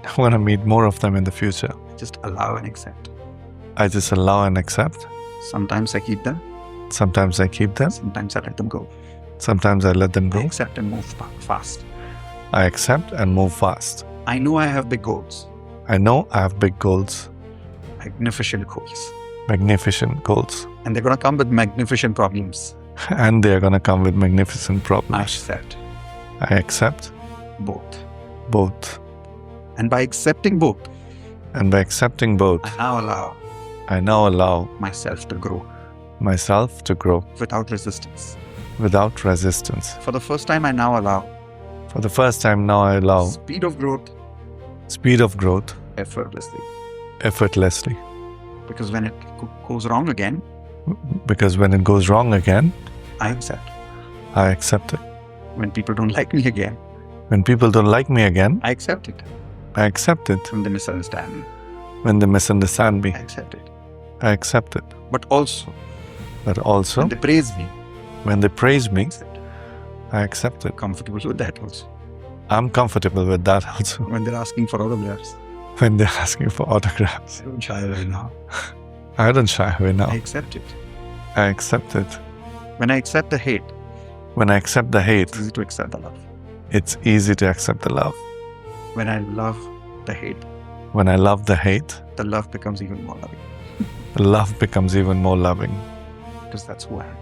I want to meet more of them in the future. Just allow and accept. I just allow and accept. Sometimes I keep them. Sometimes I keep them. Sometimes I let them go. Sometimes I let them I go. accept and move fast. I accept and move fast. I know I have big goals. I know I have big goals, Magnificent goals. magnificent goals, And they're going to come with magnificent problems. and they're going to come with magnificent I problems. accept I accept both. both. And by accepting both, And by accepting both, I now allow myself to grow without resistance. without resistance. For the first time, I now allow For the first time now, I allow speed of growth speed of growth effortlessly. effortlessly. Because when it goes wrong again, Because when it goes wrong again, I accept. I accept it. When people don't like me again, When people don't like me again, I accept it. I accept it. When they misunderstand me, When they misunderstand me, I accept it. I accept it. But also, But also, when they praise me, when they praise me, I accept it. I accept it. Comfortable with that also. I'm comfortable with that also. When they're asking for autographs, When they're asking for autographs, I don't shy away now. I don't shy away now. I accept it. I accept it. When I accept the hate, When I accept the hate, it's easy to accept the love. it's easy to accept the love. When I love the hate, When I love the hate, the love becomes even more loving. the love becomes even more loving, Because that's who I am.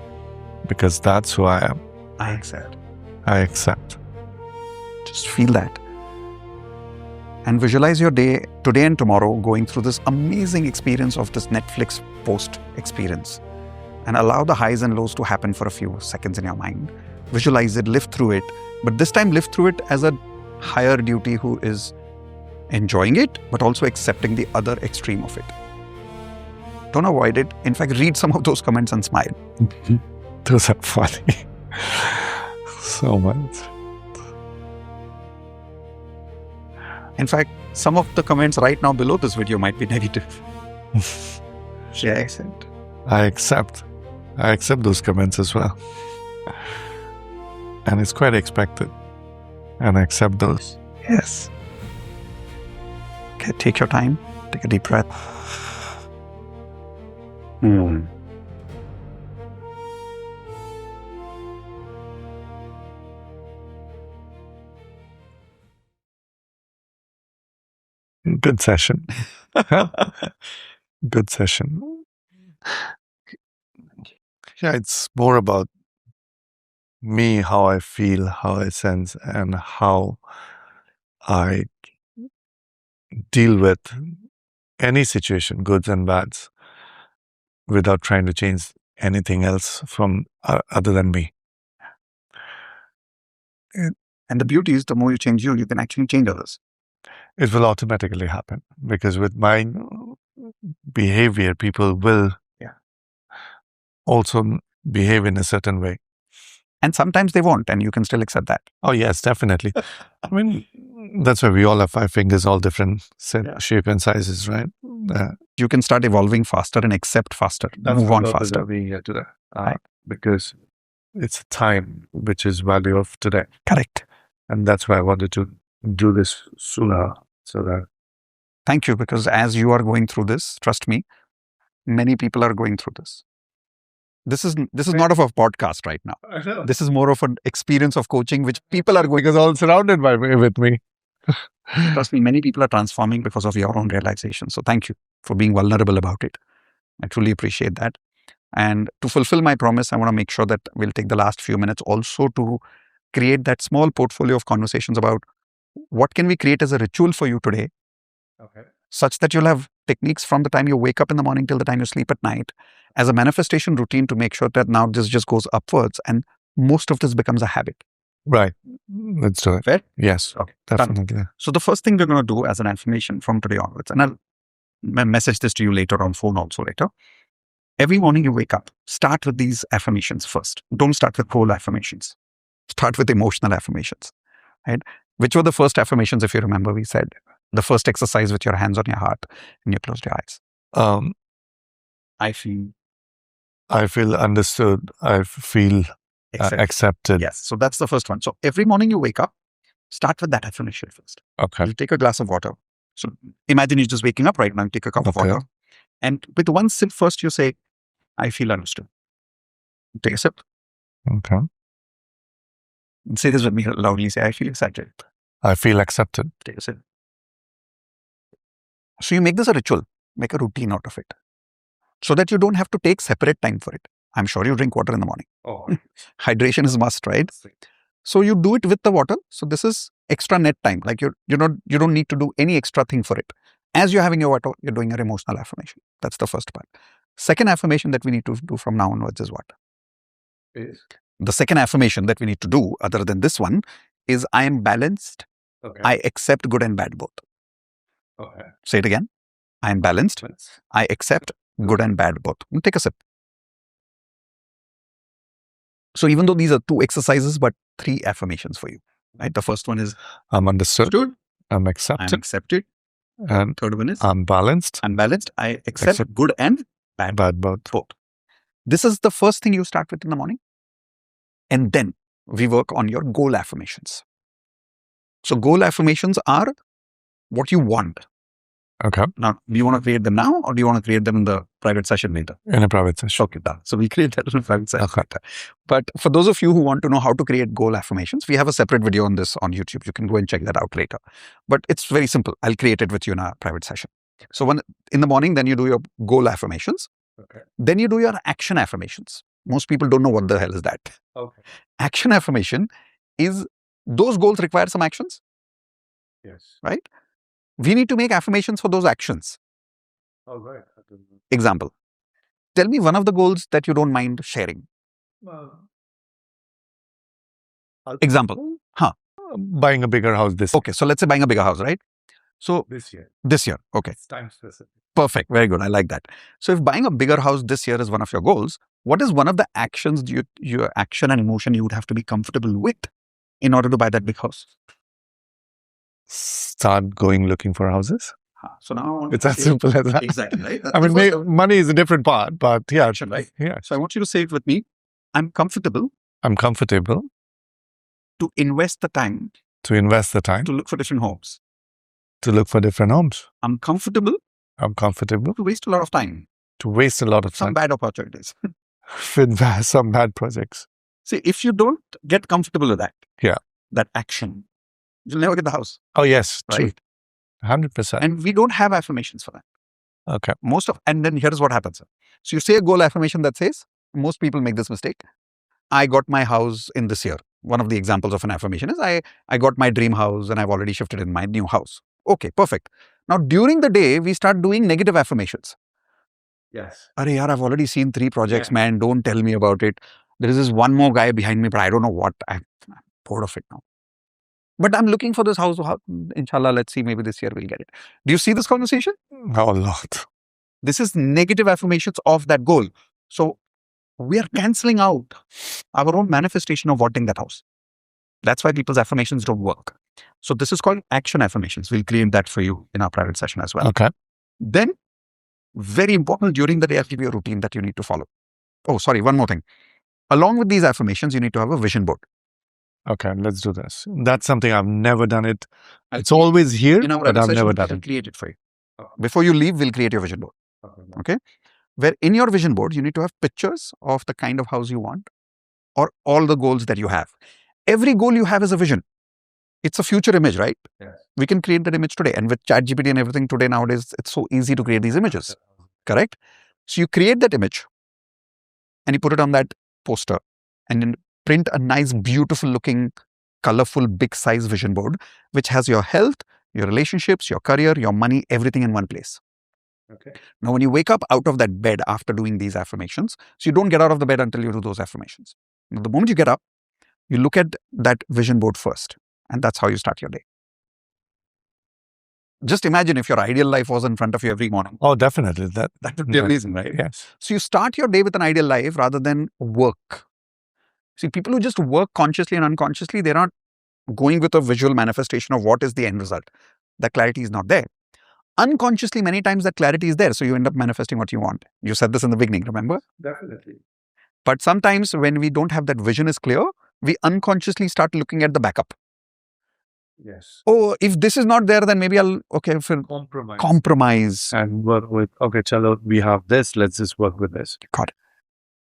because that's who I am. I accept. I accept. Just feel that. And visualize your day today and tomorrow going through this amazing experience of this Netflix post experience. And allow the highs and lows to happen for a few seconds in your mind. Visualize it, live through it. But this time, live through it as a higher duty who is enjoying it, but also accepting the other extreme of it. Don't avoid it. In fact, read some of those comments and smile. Those are funny. So much. In fact, some of the comments right now below this video might be negative. Yeah, accept. I accept. I accept those comments as well. And it's quite expected. And I accept those. Yes. Okay, take your time. Take a deep breath. Good session. Good session. Yeah, it's more about me, how I feel, how I sense, and how I deal with any situation, goods and bads, without trying to change anything else from other than me. And the beauty is the more you change you can actually change others. It will automatically happen because with my behavior, people will also behave in a certain way. And sometimes they won't, and you can still accept that. Oh, yes, definitely. I mean, that's why we all have 5 fingers, all different shape and sizes, right? You can start evolving faster and accept faster, move on faster. Being here today, because it's a time which is value of today. Correct. And that's why I wanted to do this sooner, so that. Thank you, because as you are going through this, trust me, many people are going through this. This is not of a podcast right now. I know. This is more of an experience of coaching, which people are going. Because all surrounded by me, with me. Trust me, many people are transforming because of your own realization. So thank you for being vulnerable about it. I truly appreciate that. And to fulfill my promise, I want to make sure that we'll take the last few minutes also to create that small portfolio of conversations about what can we create as a ritual for you today, such that you'll have techniques from the time you wake up in the morning till the time you sleep at night as a manifestation routine to make sure that now this just goes upwards and most of this becomes a habit. Right. Let's do it. Fair? Yes. Okay. Done. Definitely. So the first thing we're going to do as an affirmation from today onwards, and I'll message this to you later on phone also later. Every morning you wake up, start with these affirmations first. Don't start with goal affirmations. Start with emotional affirmations, right? Which were the first affirmations, if you remember, we said the first exercise with your hands on your heart and you closed your eyes. I feel Understood. I feel accepted. Yes. So that's the first one. So every morning you wake up, start with that affirmation first. Okay. You take a glass of water. So imagine you're just waking up right now, take a cup of water. And with one sip first, you say, I feel understood. Take a sip. Okay. Say this with me loudly. Say, I feel excited. I feel accepted. Take a sip. So you make this a ritual, make a routine out of it so that you don't have to take separate time for it. I'm sure you drink water in the morning. Oh. Hydration is must, right? So you do it with the water. So this is extra net time. Like you don't need to do any extra thing for it. As you're having your water, you're doing your emotional affirmation. That's the first part. Second affirmation that we need to do from now onwards is what? The second affirmation that we need to do, other than this one, is I am balanced. Okay. I accept good and bad both. Okay. Say it again. I am balanced. I accept good and bad both. Take a sip. So even though these are 2 exercises, but 3 affirmations for you, right? The first one is I'm understood. I'm I'm accepted. accepted. And Third one is I'm balanced. I'm balanced. I accept good and bad both. This is the first thing you start with in the morning. And then we work on your goal affirmations. So goal affirmations are what you want. Okay. Now, do you want to create them now or do you want to create them in the private session later? In a private session. Okay, done. So we'll create that in a private session Okay. later. But for those of you who want to know how to create goal affirmations, we have a separate video on this on YouTube. You can go and check that out later. But it's very simple. I'll create it with you in a private session. So when in the morning, then you do your goal affirmations. Okay. Then you do your action affirmations. Most people don't know what the hell is that. Okay. Action affirmation is those goals require some actions, Yes. right? We need to make affirmations for those actions. Oh, right. Example. Tell me one of the goals that you don't mind sharing. Example. Buying a bigger house this Okay, so let's say buying a bigger house, right? So year. this year. Okay. It's time specific. Perfect. Very good. I like that. So if buying a bigger house this year is one of your goals, what is one of the actions, your action and emotion you would have to be comfortable with in order to buy that big house? Start going looking for houses. So now I want It's as simple as that. Exactly, right? I mean, money is a different part, but yeah. Action, right? Yeah. So I want you to say it with me. I'm comfortable I'm comfortable to invest the time to invest the time to look for different homes. to look for different homes. I'm comfortable I'm comfortable to waste a lot of time. to waste a lot of Some time bad opportunities. with some bad projects. See, if you don't get comfortable with that, Yeah. that action, you'll never get the house, Oh, yes. True. right? 100%. And we don't have affirmations for that. Okay. And then here's what happens. So you say a goal affirmation that says, most people make this mistake. I got my house in this year. One of the examples of an affirmation is I got my dream house and I've already shifted in my new house. Okay, perfect. Now during the day, we start doing negative affirmations. Yes. Arey yaar, I've already seen 3 projects, man. Don't tell me about it. There is this one more guy behind me, but I don't know what. I'm bored of it now. But I'm looking for this house. Inshallah, let's see. Maybe this year we'll get it. Do you see this conversation? Oh, a lot. This is negative affirmations of that goal. So we are cancelling out our own manifestation of wanting that house. That's why people's affirmations don't work. So this is called action affirmations. We'll create that for you in our private session as well. Okay. Then, very important, during the day, I'll give you a routine that you need to follow. Oh, sorry, one more thing. Along with these affirmations, you need to have a vision board. Okay, let's do this. That's something I've never done it. It's always here, In our but private I've session, never we'll done it. create it for you. Before you leave, we'll create your vision board. Okay. Where in your vision board, you need to have pictures of the kind of house you want or all the goals that you have. Every goal you have is a vision. It's a future image, right? Yes. We can create that image today. And with ChatGPT and everything today nowadays, it's so easy to create these images. Correct? So you create that image and you put it on that poster and then print a nice, beautiful looking, colorful, big size vision board, which has your health, your relationships, your career, your money, everything in one place. Okay. Now, when you wake up out of that bed after doing these affirmations, so you don't get out of the bed until you do those affirmations. Now, the moment you get up, you look at that vision board first, and that's how you start your day. Just imagine if your ideal life was in front of you every morning. Oh, definitely. That would be amazing, right? Yes. So you start your day with an ideal life rather than work. See, people who just work consciously and unconsciously, they're not going with a visual manifestation of what is the end result. That clarity is not there. Unconsciously, many times that clarity is there. So you end up manifesting what you want. You said this in the beginning, remember? Definitely. But sometimes when we don't have that vision is clear, we unconsciously start looking at the backup. Yes. Oh, if this is not there, then maybe I'll, compromise. And work with, okay, chalo, we have this, let's just work with this. Got it.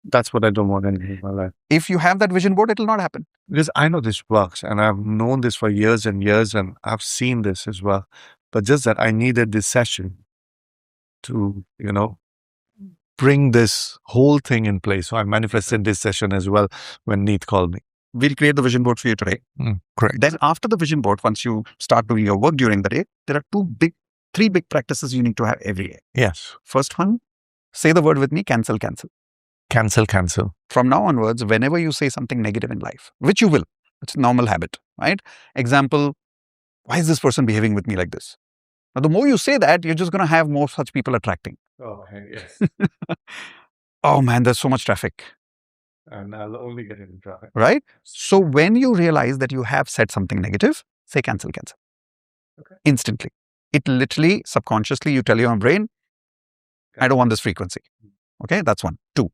That's what I don't want in my life. If you have that vision board, it will not happen. Because I know this works and I've known this for years and years and I've seen this as well. But just that I needed this session to, bring this whole thing in place. So I manifested this session as well when Neet called me. We'll create the vision board for you today. Correct. Then after the vision board, once you start doing your work during the day, there are three big practices you need to have every day. Yes. First one, say the word with me, cancel, cancel. Cancel, cancel. From now onwards, whenever you say something negative in life, which you will, it's a normal habit, right? Example, why is this person behaving with me like this? Now, the more you say that, you're just going to have more such people attracting. Oh, yes. Oh man, there's so much traffic. And I'll only get into traffic. Right? So when you realize that you have said something negative, say cancel, cancel. Okay. Instantly. It literally, subconsciously, you tell your brain, I don't want this frequency. Okay, that's one. Two,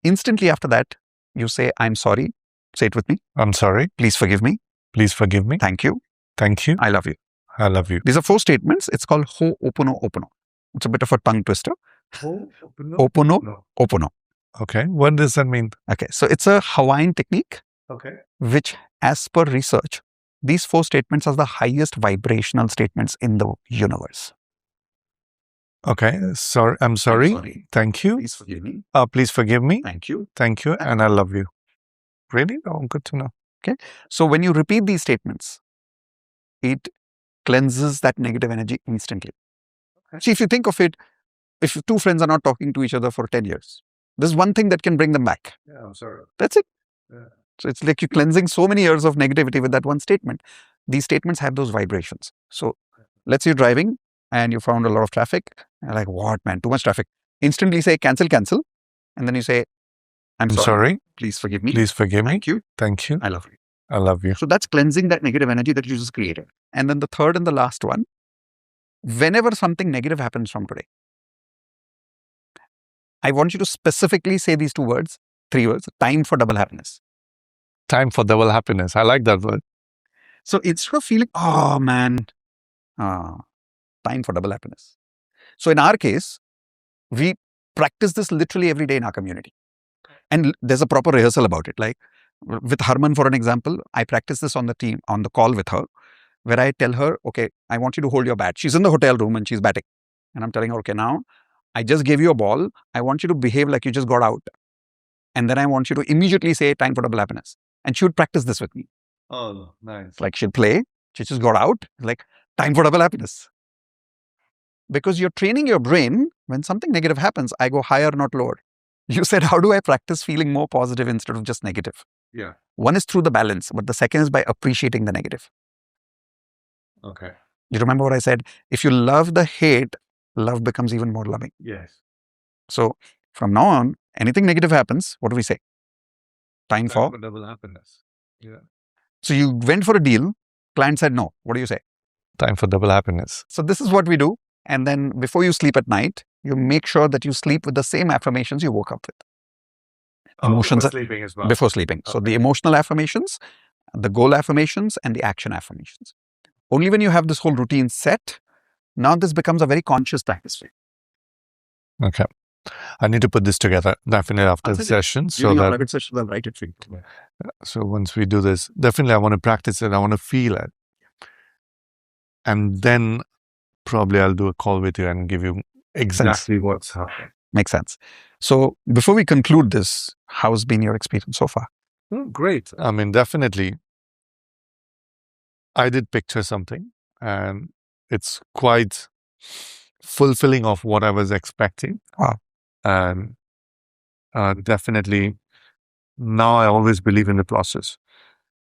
instantly after that, you say, I'm sorry. Say it with me. I'm sorry. Please forgive me. Please forgive me. Thank you. Thank you. I love you. I love you. These are 4 statements. It's called Ho'oponopono. It's a bit of a tongue twister. Ho'oponopono. Okay. What does that mean? Okay. So it's a Hawaiian technique, Okay. which as per research, these 4 statements are the highest vibrational statements in the universe. Okay. Sorry. I'm sorry. sorry. Thank you. Please forgive me. Please forgive me. Thank you. Thank you. And I love you. Really? Oh, good to know. So when you repeat these statements, it cleanses that negative energy instantly. Okay. See, if you think of it, if 2 friends are not talking to each other for 10 years, there's one thing that can bring them back. Yeah, I'm sorry. That's it. Yeah. So it's like you're cleansing so many years of negativity with that one statement. These statements have those vibrations. So let's say you're driving and you found a lot of traffic. And you're like, what, man? Too much traffic. Instantly say cancel, cancel. And then you say, I'm sorry. Please forgive me. Please forgive me. Thank you. Thank you. I love you. I love you. So that's cleansing that negative energy that you just created. And then the third and the last one, whenever something negative happens from today, I want you to specifically say these 2 words, 3 words, time for double happiness. Time for double happiness. I like that word. So instead of feeling, oh man, time for double happiness. So in our case, we practice this literally every day in our community. And there's a proper rehearsal about it. Like with Harman, for an example, I practice this on the call with her, where I tell her, okay, I want you to hold your bat. She's in the hotel room and she's batting. And I'm telling her, okay, now I just gave you a ball. I want you to behave like you just got out. And then I want you to immediately say time for double happiness. And she would practice this with me. Oh, nice. Like she'll play, she just got out, like time for double happiness. Because you're training your brain, when something negative happens, I go higher, not lower. You said, how do I practice feeling more positive instead of just negative? Yeah. One is through the balance, but the second is by appreciating the negative. Okay. You remember what I said? If you love the hate, love becomes even more loving. Yes. So from now on, anything negative happens, what do we say? Time for double happiness. Yeah. So you went for a deal, client said no. What do you say? Time for double happiness. So this is what we do. And then before you sleep at night, you make sure that you sleep with the same affirmations you woke up with. Emotions before sleeping as well. Before sleeping. So the emotional affirmations, the goal affirmations, and the action affirmations. Only when you have this whole routine set, now this becomes a very conscious practice for you. Okay. I need to put this together definitely after the session. During our private session, I'll write it for you. So once we do this, definitely I want to practice it. I want to feel it. And then probably I'll do a call with you and give you exactly what's happening. Makes sense. So before we conclude this, how's been your experience so far? Great. I mean, definitely. I did picture something and it's quite fulfilling of what I was expecting. Wow. And definitely now I always believe in the process.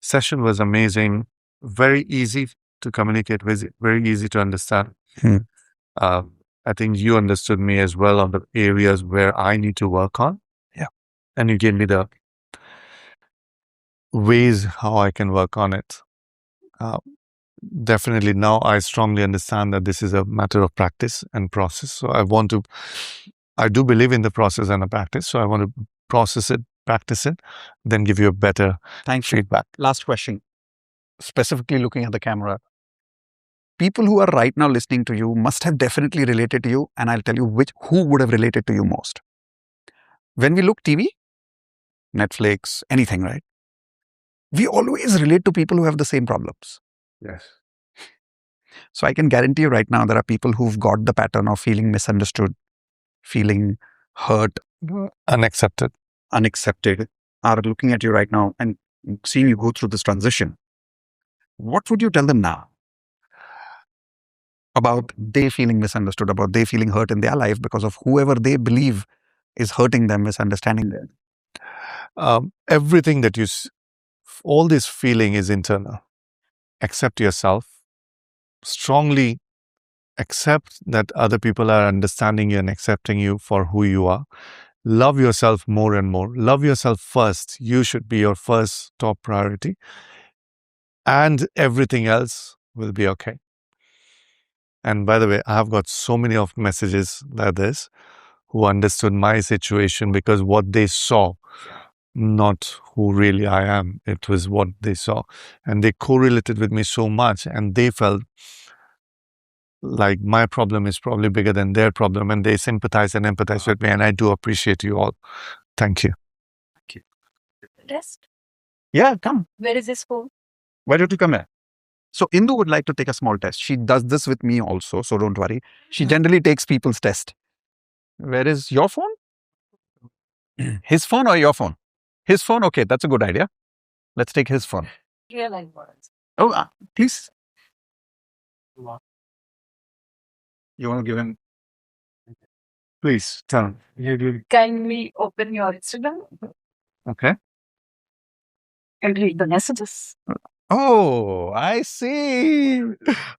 Session was amazing, very easy to communicate with, very easy to understand. I think you understood me as well on the areas where I need to work on. Yeah. And you gave me the ways how I can work on it. Definitely now I strongly understand that this is a matter of practice and process. So I do believe in the process and the practice. So I want to process it, practice it, then give you a better feedback. Last question, specifically looking at the camera. People who are right now listening to you must have definitely related to you, and I'll tell you who would have related to you most. When we look TV, Netflix, anything, right? We always relate to people who have the same problems. Yes. So I can guarantee you right now, there are people who've got the pattern of feeling misunderstood, feeling hurt, Unaccepted. unaccepted, are looking at you right now and seeing you go through this transition. What would you tell them now about they feeling misunderstood, about they feeling hurt in their life because of whoever they believe is hurting them, misunderstanding them? Everything that all this feeling is internal. Accept yourself. Strongly accept that other people are understanding you and accepting you for who you are. Love yourself more and more. Love yourself first. You should be your first top priority. And everything else will be okay. And by the way, I have got so many of messages like this who understood my situation because what they saw, not who really I am. It was what they saw. And they correlated with me so much, and they felt like my problem is probably bigger than their problem, and they sympathize and empathize with me. And I do appreciate you all. Thank you. Test. Yeah, come. Where is this phone? Why don't you come here? So Indu would like to take a small test. She does this with me also, so don't worry. She generally takes people's test. Where is your phone? His phone or your phone? His phone? Okay, that's a good idea. Let's take his phone. Real importance. Oh, please. You want to give him? Please tell me. Kindly open your Instagram Okay. and read the messages. Oh, I see.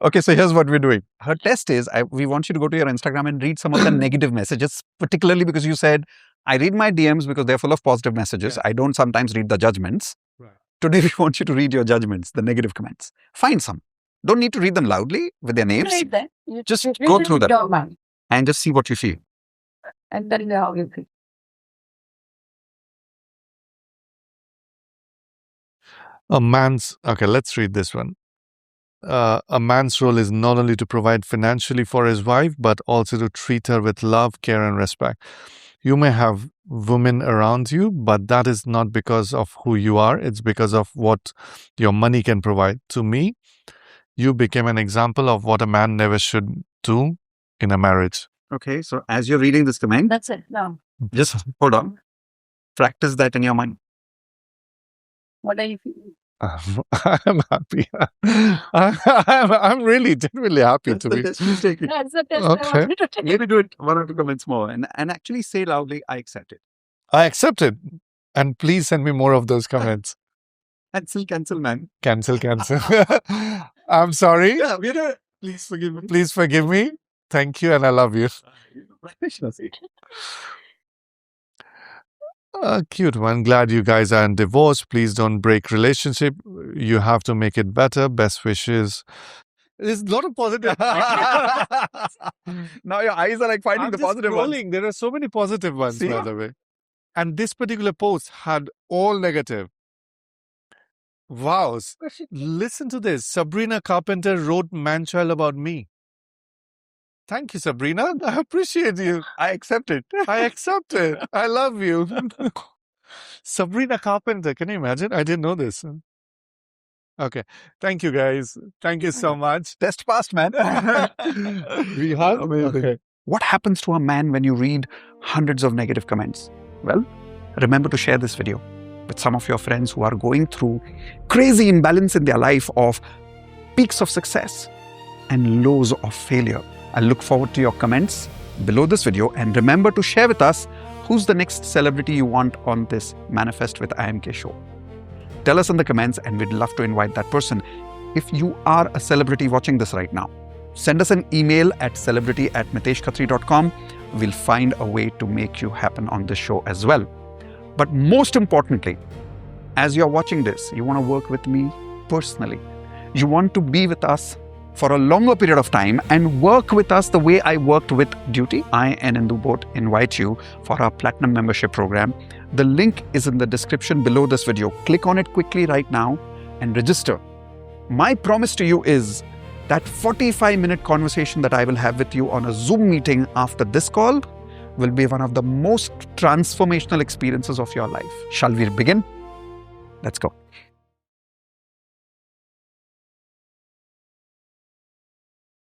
Okay, so here's what we're doing. Her test is, we want you to go to your Instagram and read some of the negative messages, particularly because you said, I read my DMs because they're full of positive messages. Yeah. I don't sometimes read the judgments. Right. Today, we want you to read your judgments, the negative comments. Find some. Don't need to read them loudly with their names. Read that. You Just read go it through in them. your mind And just see what you feel. and tell me how you feel. Okay, let's read this one. A man's role is not only to provide financially for his wife, but also to treat her with love, care, and respect. You may have women around you, but that is not because of who you are. It's because of what your money can provide. To me, you became an example of what a man never should do in a marriage. Okay, so as you're reading this comment, That's it. Now, just hold on. Practice that in your mind. what are you feeling? I'm happy. I'm really genuinely happy to be. Please take it. That's the test Okay. I wanted to take. Maybe do it one or two comments more and actually say loudly, I accept it. I accept it. And please send me more of those comments. Cancel, man. Cancel. I'm sorry. Yeah, we're not. Please forgive me. Please forgive me. Thank you, and I love you. Cute one. Glad you guys are in divorce. Please don't break relationship. You have to make it better. Best wishes. There's a lot of positive. Now your eyes are like finding I'm the just positive ones. scrolling. There are so many positive ones, See? by the way. And this particular post had all negative. Wow. Listen to this. Sabrina Carpenter wrote manchild about me. Thank you, Sabrina. I appreciate you. I accept it. I accept it. I love you. Sabrina Carpenter. Can you imagine? I didn't know this. Okay. Thank you, guys. Thank you so much. Test passed, man. We have. Amazing. Okay. What happens to a man when you read hundreds of negative comments? Well, remember to share this video with some of your friends who are going through crazy imbalance in their life of peaks of success, and lows of failure. I look forward to your comments below this video, and remember to share with us who's the next celebrity you want on this Manifest with IMK show. Tell us in the comments and we'd love to invite that person. If you are a celebrity watching this right now, send us an email at celebrity@miteshkhatri.com. We'll find a way to make you happen on this show as well. But most importantly, as you're watching this, you want to work with me personally. You want to be with us for a longer period of time and work with us the way I worked with Dyuti. I and Indu both invite you for our Platinum membership program. The link is in the description below this video. Click on it quickly right now and register. My promise to you is that 45-minute conversation that I will have with you on a Zoom meeting after this call will be one of the most transformational experiences of your life. Shall we begin? Let's go.